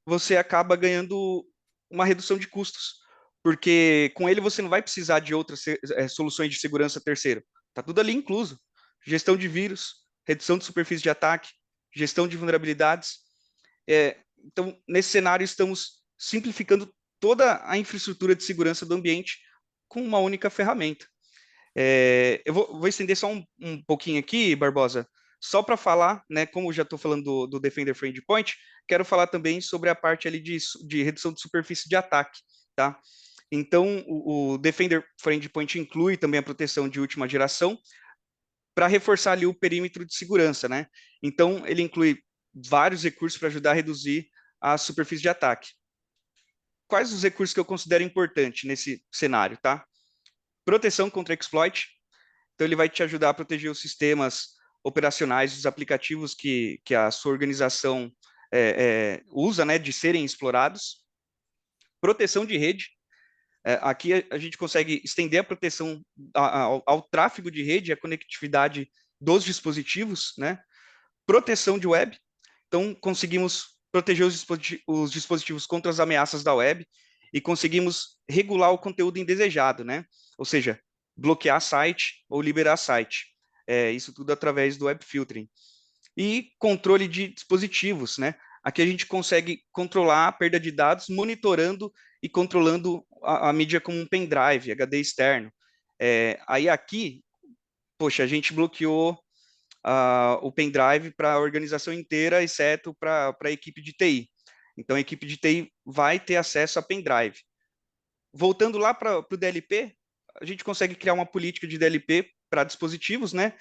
você acaba ganhando uma redução de custos, porque com ele você não vai precisar de outras soluções de segurança terceiro. Tá tudo ali incluso. Gestão de vírus, redução de superfície de ataque, gestão de vulnerabilidades. Então, nesse cenário, estamos simplificando toda a infraestrutura de segurança do ambiente com uma única ferramenta. Eu vou estender só um pouquinho aqui, Barbosa, só para falar, né, como já estou falando do Defender for Endpoint, quero falar também sobre a parte ali de redução de superfície de ataque, tá? Então, o Defender for Endpoint inclui também a proteção de última geração para reforçar ali o perímetro de segurança, né? Então, ele inclui vários recursos para ajudar a reduzir a superfície de ataque. Quais os recursos que eu considero importantes nesse cenário, tá? Proteção contra exploit. Então, ele vai te ajudar a proteger os sistemas operacionais dos aplicativos que a sua organização usa, né, de serem explorados. Proteção de rede. Aqui a gente consegue estender a proteção ao tráfego de rede, a conectividade dos dispositivos, né? Proteção de web. Então, conseguimos proteger os dispositivos contra as ameaças da web e conseguimos regular o conteúdo indesejado, né? Ou seja, bloquear site ou liberar site. Isso tudo através do web filtering. E controle de dispositivos, né? Aqui a gente consegue controlar a perda de dados, monitorando e controlando a mídia como um pendrive, HD externo. Aí aqui, poxa, a gente bloqueou o pendrive para a organização inteira, exceto para a equipe de TI. Então, a equipe de TI vai ter acesso a pendrive. Voltando lá para o DLP, a gente consegue criar uma política de DLP para dispositivos, né?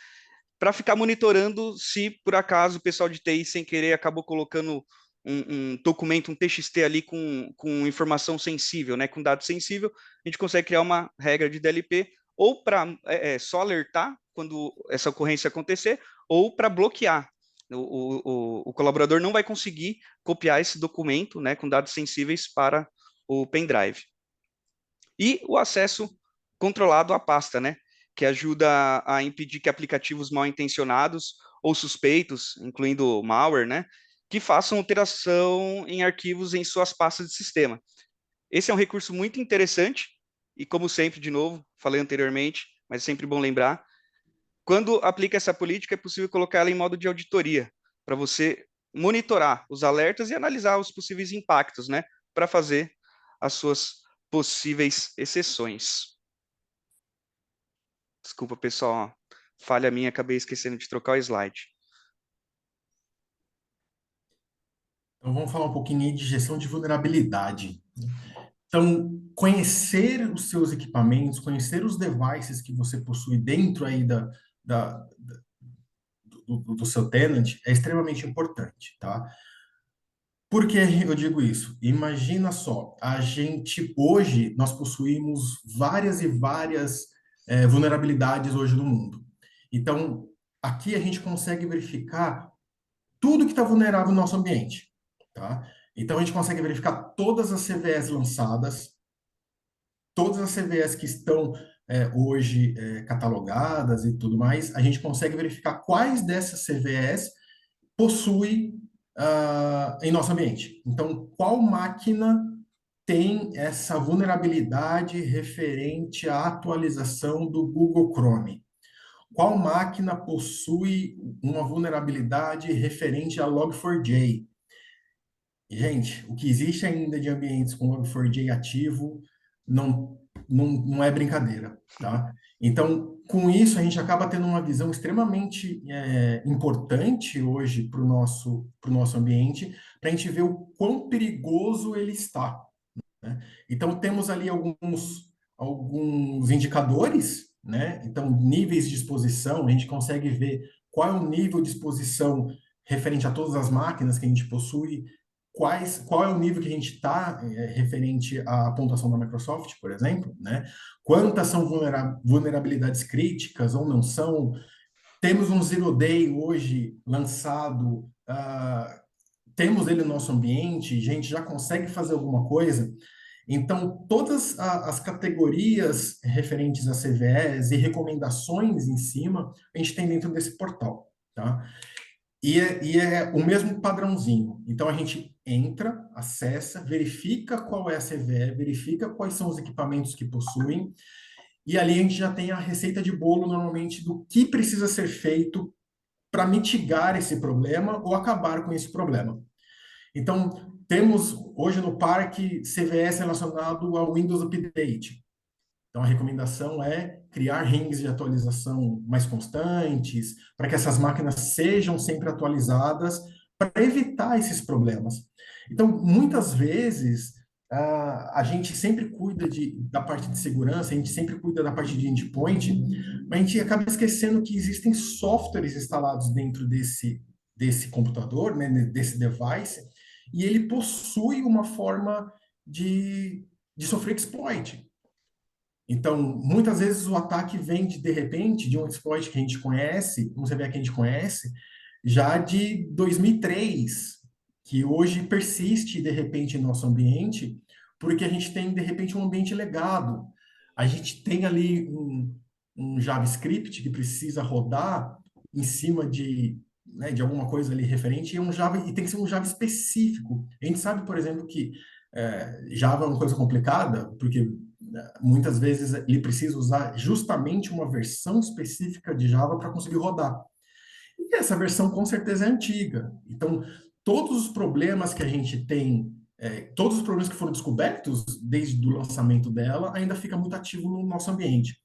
Para ficar monitorando se, por acaso, o pessoal de TI, sem querer, acabou colocando um documento, um TXT ali com informação sensível, né, com dado sensível, a gente consegue criar uma regra de DLP ou para só alertar quando essa ocorrência acontecer, ou para bloquear. O colaborador não vai conseguir copiar esse documento, né, com dados sensíveis para o pendrive. E o acesso controlado à pasta, né, que ajuda a impedir que aplicativos mal intencionados ou suspeitos, incluindo malware, né, que façam alteração em arquivos em suas pastas de sistema. Esse é um recurso muito interessante e, como sempre, de novo, falei anteriormente, mas é sempre bom lembrar, quando aplica essa política, é possível colocar ela em modo de auditoria, para você monitorar os alertas e analisar os possíveis impactos, né, para fazer as suas possíveis exceções. Desculpa, pessoal, falha minha, acabei esquecendo de trocar o slide. Então, vamos falar um pouquinho aí de gestão de vulnerabilidade. Então, conhecer os seus equipamentos, conhecer os devices que você possui dentro aí do seu tenant é extremamente importante, tá? Por que eu digo isso? Imagina só, a gente hoje nós possuímos várias e várias vulnerabilidades hoje no mundo. Então, aqui a gente consegue verificar tudo que está vulnerável no nosso ambiente, tá? Então a gente consegue verificar todas as CVEs lançadas, todas as CVEs que estão hoje catalogadas e tudo mais, a gente consegue verificar quais dessas CVEs possui em nosso ambiente. Então, qual máquina tem essa vulnerabilidade referente à atualização do Google Chrome? Qual máquina possui uma vulnerabilidade referente a Log4j? Gente, o que existe ainda de ambientes com Log4j ativo não é brincadeira, tá? Então, com isso, a gente acaba tendo uma visão extremamente importante hoje para o nosso ambiente, para a gente ver o quão perigoso ele está, né? Então, temos ali alguns indicadores, né? Então, níveis de exposição, a gente consegue ver qual é o nível de exposição referente a todas as máquinas que a gente possui, qual é o nível que a gente está referente à pontuação da Microsoft, por exemplo, né? Quantas são vulnerabilidades críticas ou não são? Temos um Zero Day hoje lançado, temos ele no nosso ambiente, a gente já consegue fazer alguma coisa. Então, todas as categorias referentes a CVEs e recomendações em cima, a gente tem dentro desse portal, tá? E é o mesmo padrãozinho. Então, a gente entra, acessa, verifica qual é a CVE, verifica quais são os equipamentos que possuem, e ali a gente já tem a receita de bolo, normalmente, do que precisa ser feito para mitigar esse problema ou acabar com esse problema. Então, temos hoje no parque CVS relacionado ao Windows Update. Então, a recomendação é criar rings de atualização mais constantes, para que essas máquinas sejam sempre atualizadas, para evitar esses problemas. Então, muitas vezes, a gente sempre cuida da parte de segurança, a gente sempre cuida da parte de endpoint, mas a gente acaba esquecendo que existem softwares instalados dentro desse computador, né, desse device, e ele possui uma forma de sofrer exploit. Então, muitas vezes o ataque vem de repente, de um exploit que a gente conhece, um CVE que a gente conhece, já de 2003, que hoje persiste, de repente, em nosso ambiente, porque a gente tem, de repente, um ambiente legado. A gente tem ali um JavaScript que precisa rodar em cima né, de alguma coisa ali referente, e tem que ser um Java específico. A gente sabe, por exemplo, que Java é uma coisa complicada, porque muitas vezes ele precisa usar justamente uma versão específica de Java para conseguir rodar. E essa versão com certeza é antiga. Então, todos os problemas que a gente tem, todos os problemas que foram descobertos desde o lançamento dela, ainda fica muito ativo no nosso ambiente.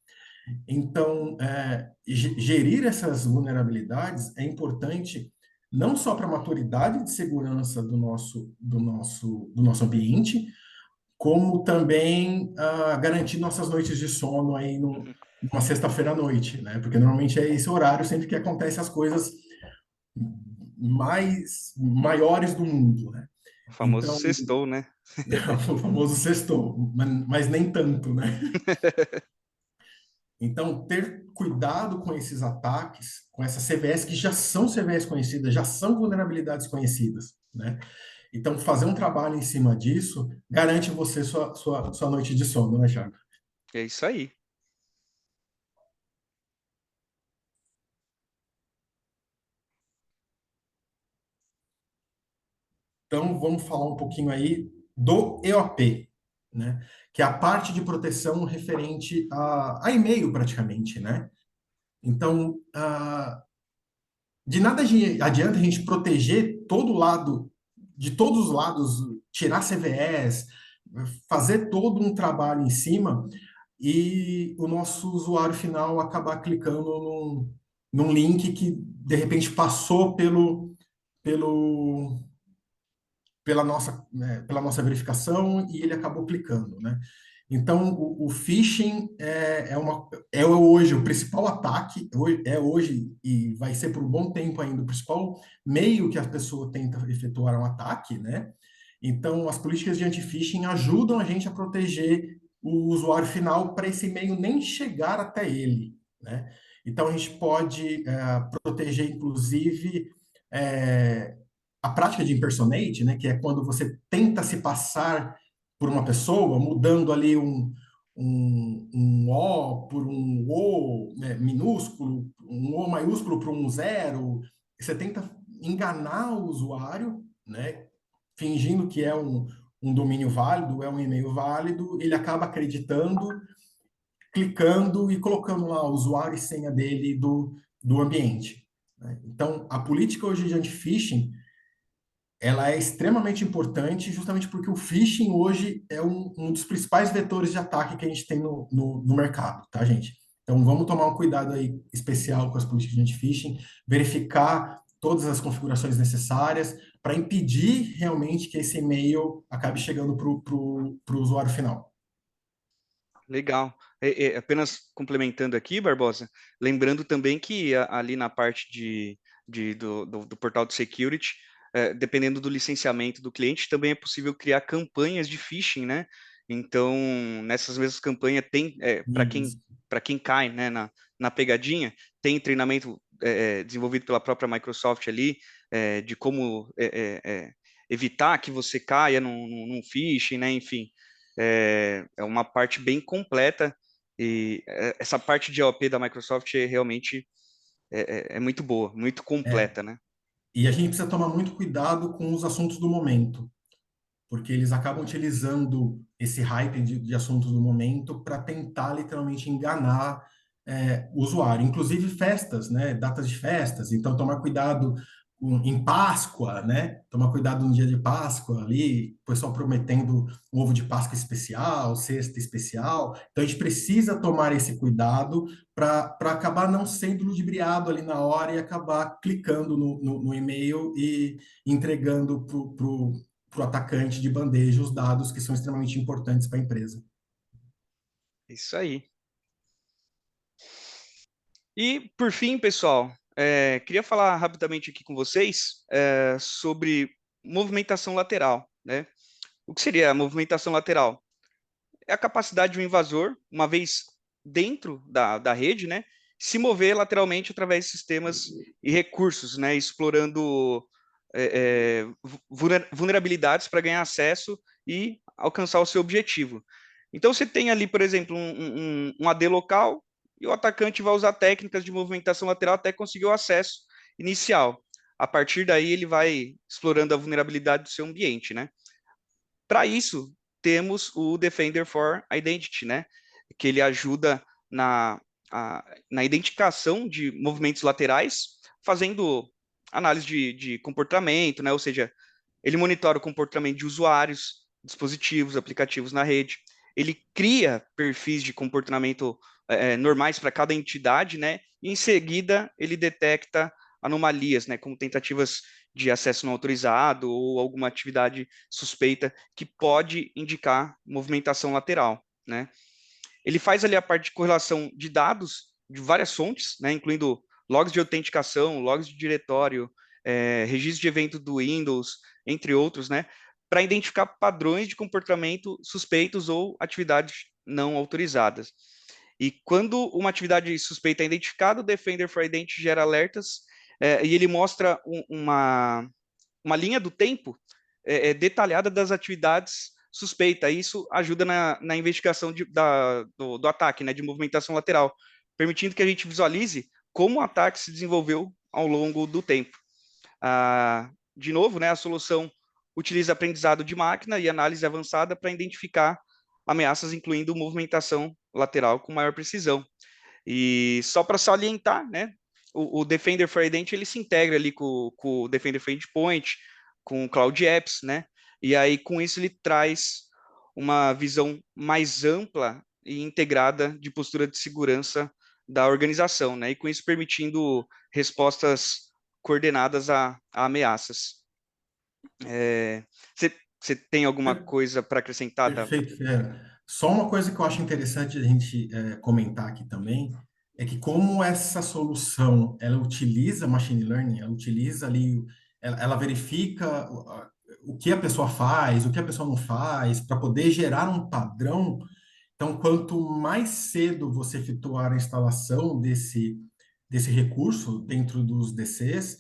Então, gerir essas vulnerabilidades é importante não só para a maturidade de segurança do nosso ambiente, como também garantir nossas noites de sono aí numa sexta-feira à noite, né? Porque normalmente é esse horário sempre que acontecem as coisas maiores do mundo, né? O famoso Então, sextou, né? o famoso sextou, mas nem tanto, né? Então, ter cuidado com esses ataques, com essas CVEs que já são CVEs conhecidas, já são vulnerabilidades conhecidas, né? Então, fazer um trabalho em cima disso garante você sua noite de sono, né, Thiago? É isso aí. Então, vamos falar um pouquinho aí do EOP, né? Que é a parte de proteção referente a e-mail, praticamente, né? Então, de nada adianta a gente proteger todo lado, de todos os lados, tirar CVEs, fazer todo um trabalho em cima e o nosso usuário final acabar clicando num link que, de repente, passou pelo pela nossa verificação e ele acabou clicando, né? Então, o phishing é hoje o principal ataque, é hoje e vai ser por um bom tempo ainda o principal meio que a pessoa tenta efetuar um ataque, né? Então, as políticas de anti-phishing ajudam a gente a proteger o usuário final para esse e-mail nem chegar até ele, né? Então, a gente pode proteger, inclusive, é, a prática de impersonate, né, que é quando você tenta se passar por uma pessoa, mudando ali um O por um O, né, minúsculo, um O maiúsculo para um zero, você tenta enganar o usuário, né, fingindo que é um domínio válido, é um e-mail válido, ele acaba acreditando, clicando e colocando lá o usuário e senha dele do ambiente, né? Então, a política hoje de anti-phishing ela é extremamente importante justamente porque o phishing hoje é um dos principais vetores de ataque que a gente tem no mercado, tá, gente? Então, vamos tomar um cuidado aí especial com as políticas de anti-phishing, verificar todas as configurações necessárias para impedir realmente que esse e-mail acabe chegando para o usuário final. Legal. Apenas complementando aqui, Barbosa, lembrando também que ali na parte do portal de security, dependendo do licenciamento do cliente, também é possível criar campanhas de phishing, né? Então, nessas mesmas campanhas, tem, Isso. para quem cai, né, na pegadinha, tem treinamento desenvolvido pela própria Microsoft ali, de como evitar que você caia num phishing, né? Enfim, é uma parte bem completa e essa parte de OP da Microsoft realmente é muito boa, muito É, completa, né? e a gente precisa tomar muito cuidado com os assuntos do momento, porque eles acabam utilizando esse hype de assuntos do momento para tentar literalmente enganar o usuário, inclusive festas, né? Datas de festas. Então, tomar cuidado em Páscoa, né? Tomar cuidado no dia de Páscoa ali, o pessoal prometendo um ovo de Páscoa especial, cesta especial. Então, a gente precisa tomar esse cuidado para acabar não sendo ludibriado ali na hora e acabar clicando no e-mail e entregando para o atacante de bandeja os dados que são extremamente importantes para a empresa. Isso aí. E, por fim, pessoal, queria falar rapidamente aqui com vocês sobre movimentação lateral, né? O que seria a movimentação lateral? É a capacidade de um invasor, uma vez dentro da rede, né, se mover lateralmente através de sistemas e recursos, né, explorando vulnerabilidades para ganhar acesso e alcançar o seu objetivo. Então, você tem ali, por exemplo, um AD local e o atacante vai usar técnicas de movimentação lateral até conseguir o acesso inicial. A partir daí, ele vai explorando a vulnerabilidade do seu ambiente, né? Para isso, temos o Defender for Identity, né? Que ele ajuda na identificação de movimentos laterais, fazendo análise de comportamento, né? Ou seja, ele monitora o comportamento de usuários, dispositivos, aplicativos na rede. Ele cria perfis de comportamento normais para cada entidade, né? E em seguida ele detecta anomalias, né? Como tentativas de acesso não autorizado ou alguma atividade suspeita que pode indicar movimentação lateral, né? Ele faz ali a parte de correlação de dados de várias fontes, né? Incluindo logs de autenticação, logs de diretório, registro de evento do Windows, entre outros, né? Para identificar padrões de comportamento suspeitos ou atividades não autorizadas. E quando uma atividade suspeita é identificada, o Defender for Identity gera alertas e ele mostra uma linha do tempo detalhada das atividades suspeitas. Isso ajuda na investigação do ataque, né, de movimentação lateral, permitindo que a gente visualize como o ataque se desenvolveu ao longo do tempo. De novo, né, a solução utiliza aprendizado de máquina e análise avançada para identificar ameaças, incluindo movimentação lateral com maior precisão. E só para salientar, né, o Defender for Identity ele se integra ali com o Defender for Endpoint, com o Cloud Apps, né? E aí com isso ele traz uma visão mais ampla e integrada de postura de segurança da organização, né? E com isso permitindo respostas coordenadas a ameaças. Você tem alguma coisa para acrescentar? Perfeito, Fera. Só uma coisa que eu acho interessante a gente comentar aqui também é que como essa solução ela utiliza machine learning, ela utiliza ali, ela verifica o que a pessoa faz, o que a pessoa não faz, para poder gerar um padrão. Então, quanto mais cedo você efetuar a instalação desse recurso dentro dos DCs,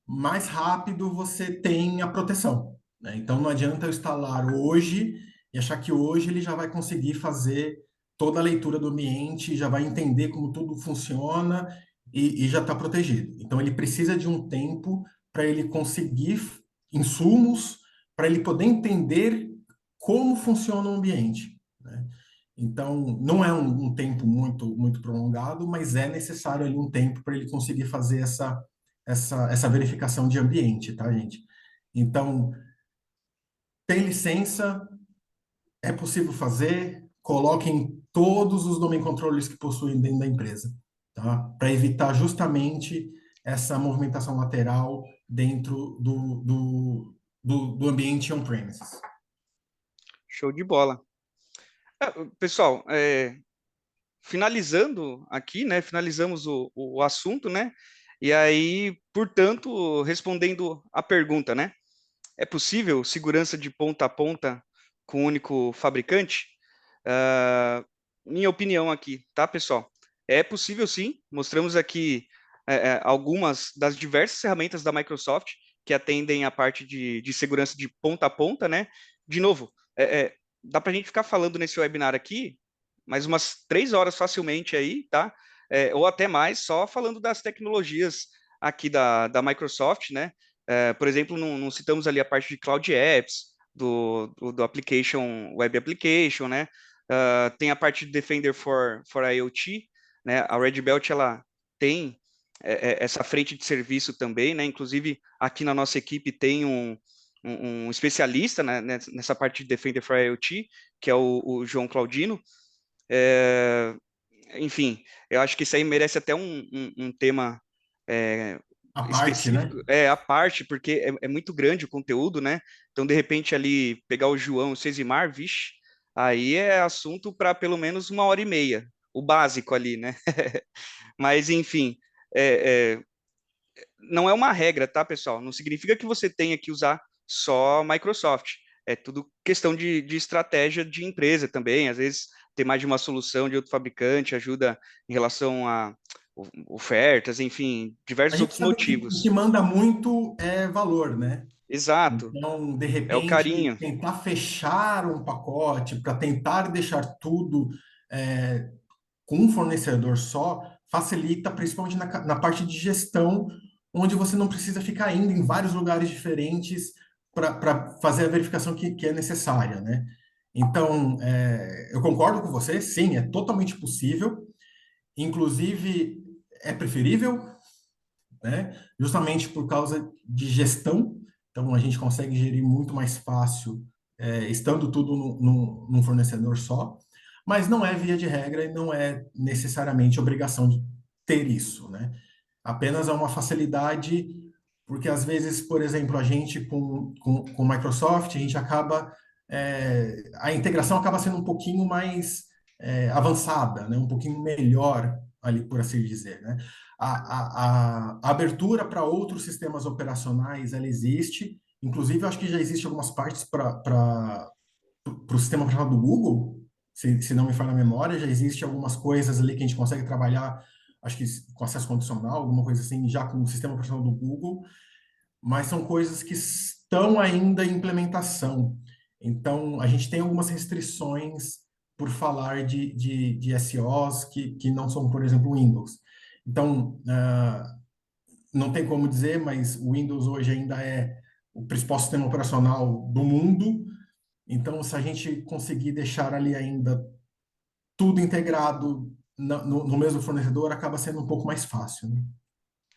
mais rápido você tem a proteção, né? Então não adianta eu instalar hoje e achar que hoje ele já vai conseguir fazer toda a leitura do ambiente, já vai entender como tudo funciona e já está protegido. Então ele precisa de um tempo para ele conseguir insumos, para ele poder entender como funciona o ambiente, né? Então, não é um tempo muito prolongado, mas é necessário ali um tempo para ele conseguir fazer essa verificação de ambiente, tá, gente? Então, tem licença, é possível fazer, coloquem todos os domain controllers que possuem dentro da empresa, tá? Para evitar justamente essa movimentação lateral dentro do ambiente on-premises. Show de bola. Pessoal, finalizando aqui, né? Finalizamos o assunto, né? E aí, portanto, respondendo a pergunta, né? É possível segurança de ponta a ponta com um único fabricante? Minha opinião aqui, tá, pessoal? É possível sim. Mostramos aqui algumas das diversas ferramentas da Microsoft que atendem a parte de segurança de ponta a ponta, né? De novo, dá para a gente ficar falando nesse webinar aqui mais umas 3 horas facilmente aí, tá? Ou até mais, só falando das tecnologias aqui da Microsoft, né? Por exemplo, não citamos ali a parte de Cloud Apps, do application, Web Application, né? Tem a parte de Defender for IoT, né? A Red Belt, ela tem essa frente de serviço também, né? Inclusive, aqui na nossa equipe tem um especialista, né, nessa parte de Defender for IoT, que é o João Claudino. Enfim, eu acho que isso aí merece até um tema A parte, né? específico, à parte, porque é muito grande o conteúdo, né? Então, de repente, ali, pegar o João, o Cesimar, vixe, aí é assunto para pelo menos 1h30, o básico ali, né? Mas, enfim, é, é, não é uma regra, tá, pessoal? Não significa que você tenha que usar só Microsoft. É tudo questão de estratégia de empresa também. Às vezes, ter mais de uma solução de outro fabricante ajuda em relação a ofertas, enfim, A diversos gente outros sabe que o que motivos. manda muito é valor, né? Exato, Então, de é o repente, carinho. tentar fechar um pacote para tentar deixar tudo com um fornecedor só facilita, principalmente na parte de gestão, onde você não precisa ficar indo em vários lugares diferentes para fazer a verificação que é necessária, né? Então, eu concordo com você, sim, é totalmente possível, inclusive é preferível, né? Justamente por causa de gestão. Então, a gente consegue gerir muito mais fácil, estando tudo num fornecedor só. Mas não é via de regra e não é necessariamente obrigação de ter isso, né? Apenas é uma facilidade, porque às vezes, por exemplo, a gente com Microsoft, a gente acaba, a integração acaba sendo um pouquinho mais avançada, né? Um pouquinho melhor ali, por assim dizer, né? A abertura para outros sistemas operacionais, ela existe. Inclusive, eu acho que já existe algumas partes para o sistema operacional do Google, se não me falha a memória, já existe algumas coisas ali que a gente consegue trabalhar, acho que com acesso condicional, alguma coisa assim, já com o sistema operacional do Google, mas são coisas que estão ainda em implementação. Então, a gente tem algumas restrições por falar de SOs que não são, por exemplo, Windows. Então, não tem como dizer, mas o Windows hoje ainda é o principal sistema operacional do mundo. Então, se a gente conseguir deixar ali ainda tudo integrado no mesmo fornecedor, acaba sendo um pouco mais fácil, né?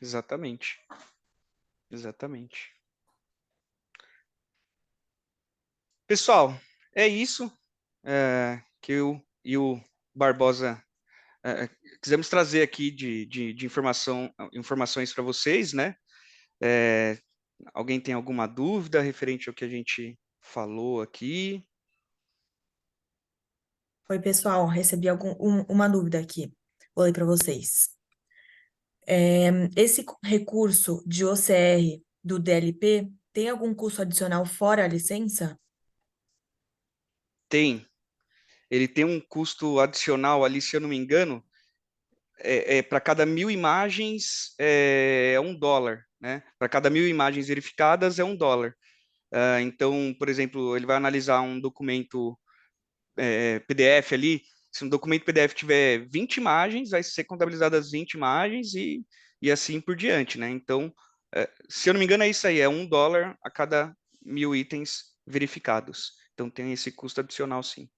Exatamente. Exatamente. Pessoal, é isso que eu e o Barbosa quisemos trazer aqui de informações para vocês, né? É, alguém tem alguma dúvida referente ao que a gente falou aqui? Oi, pessoal, recebi uma dúvida aqui. Vou ler para vocês. Esse recurso de OCR do DLP tem algum custo adicional fora a licença? Tem. Ele tem um custo adicional ali, se eu não me engano, para cada 1.000 imagens é $1, né? Para cada 1.000 imagens verificadas é $1. Então, por exemplo, ele vai analisar um documento PDF ali. Se um documento PDF tiver 20 imagens, vai ser contabilizadas 20 imagens e assim por diante, né? Então, se eu não me engano, é isso aí, é $1 a cada 1.000 itens verificados. Então, tem esse custo adicional, sim.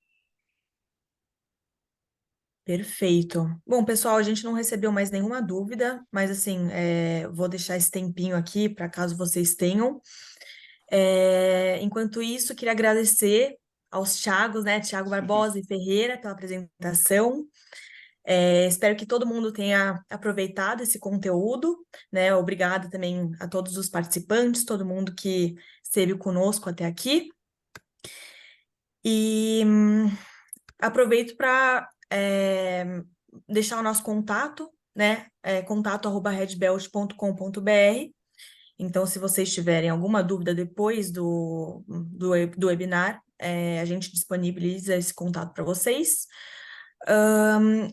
Perfeito. Bom, pessoal, a gente não recebeu mais nenhuma dúvida, mas assim, vou deixar esse tempinho aqui para caso vocês tenham. Enquanto isso, queria agradecer aos Thiagos, né, Thiago Barbosa e Ferreira, pela apresentação. Espero que todo mundo tenha aproveitado esse conteúdo, né? Obrigada também a todos os participantes, todo mundo que esteve conosco até aqui. E aproveito para deixar o nosso contato, né? contato@redbelt.com.br. Então, se vocês tiverem alguma dúvida depois do webinar, a gente disponibiliza esse contato para vocês.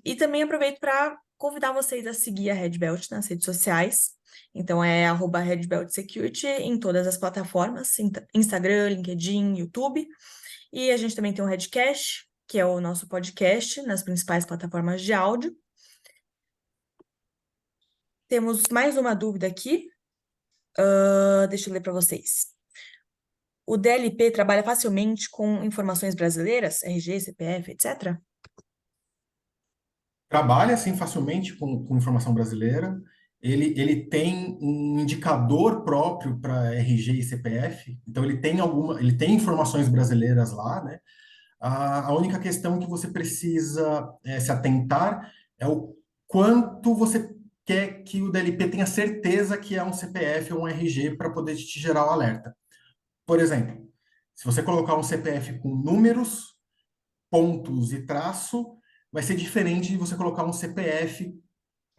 E também aproveito para convidar vocês a seguir a Red Belt nas redes sociais. Então, é @RedBeltSecurity em todas as plataformas, Instagram, LinkedIn, YouTube. E a gente também tem o Redcast, que é o nosso podcast nas principais plataformas de áudio. Temos mais uma dúvida aqui. Deixa eu ler para vocês. O DLP trabalha facilmente com informações brasileiras, RG, CPF, etc? trabalha assim facilmente com informação brasileira. Ele tem um indicador próprio para RG e CPF, então ele tem informações brasileiras lá, né? A única questão que você precisa se atentar é o quanto você quer que o DLP tenha certeza que é um CPF ou um RG para poder te gerar o alerta. Por exemplo, se você colocar um CPF com números, pontos e traço, vai ser diferente de você colocar um CPF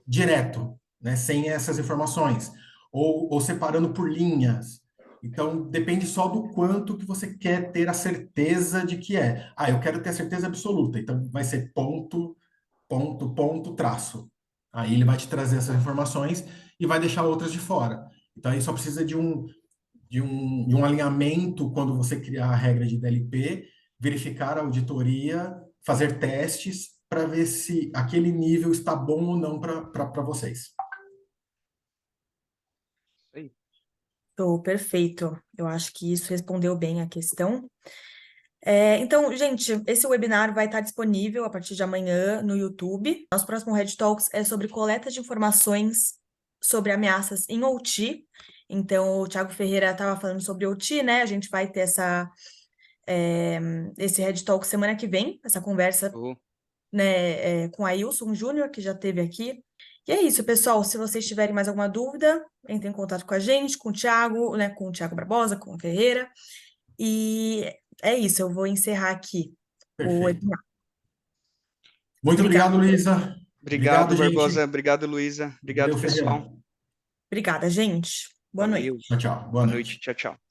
direto, né, sem essas informações, ou separando por linhas. Então, depende só do quanto que você quer ter a certeza de que é. Ah, eu quero ter a certeza absoluta, então vai ser ponto, ponto, ponto, traço. Aí ele vai te trazer essas informações e vai deixar outras de fora. Então, aí só precisa de um alinhamento quando você criar a regra de DLP, verificar a auditoria, fazer testes para ver se aquele nível está bom ou não para vocês. Aí. Tô, perfeito. Eu acho que isso respondeu bem a questão. Então, gente, esse webinar vai estar disponível a partir de amanhã no YouTube. Nosso próximo Red Talks é sobre coleta de informações sobre ameaças em OT. Então, o Thiago Ferreira estava falando sobre OT, né? A gente vai ter esse Red Talk semana que vem, essa conversa, Oh, né, com a Ilson Júnior, que já esteve aqui. E é isso, pessoal. Se vocês tiverem mais alguma dúvida, entrem em contato com a gente, com o Thiago, né, com o Thiago Barbosa, com o Ferreira. E é isso, eu vou encerrar aqui o Perfeito. webinar. Muito Obrigada, obrigado, Luísa. obrigado, Obrigado, Barbosa. gente. Obrigado, Luísa. Valeu, Obrigado, Ferreira. pessoal. obrigada, gente. Boa noite. Valeu. Tchau, tchau. Boa Boa noite. noite. Tchau, tchau.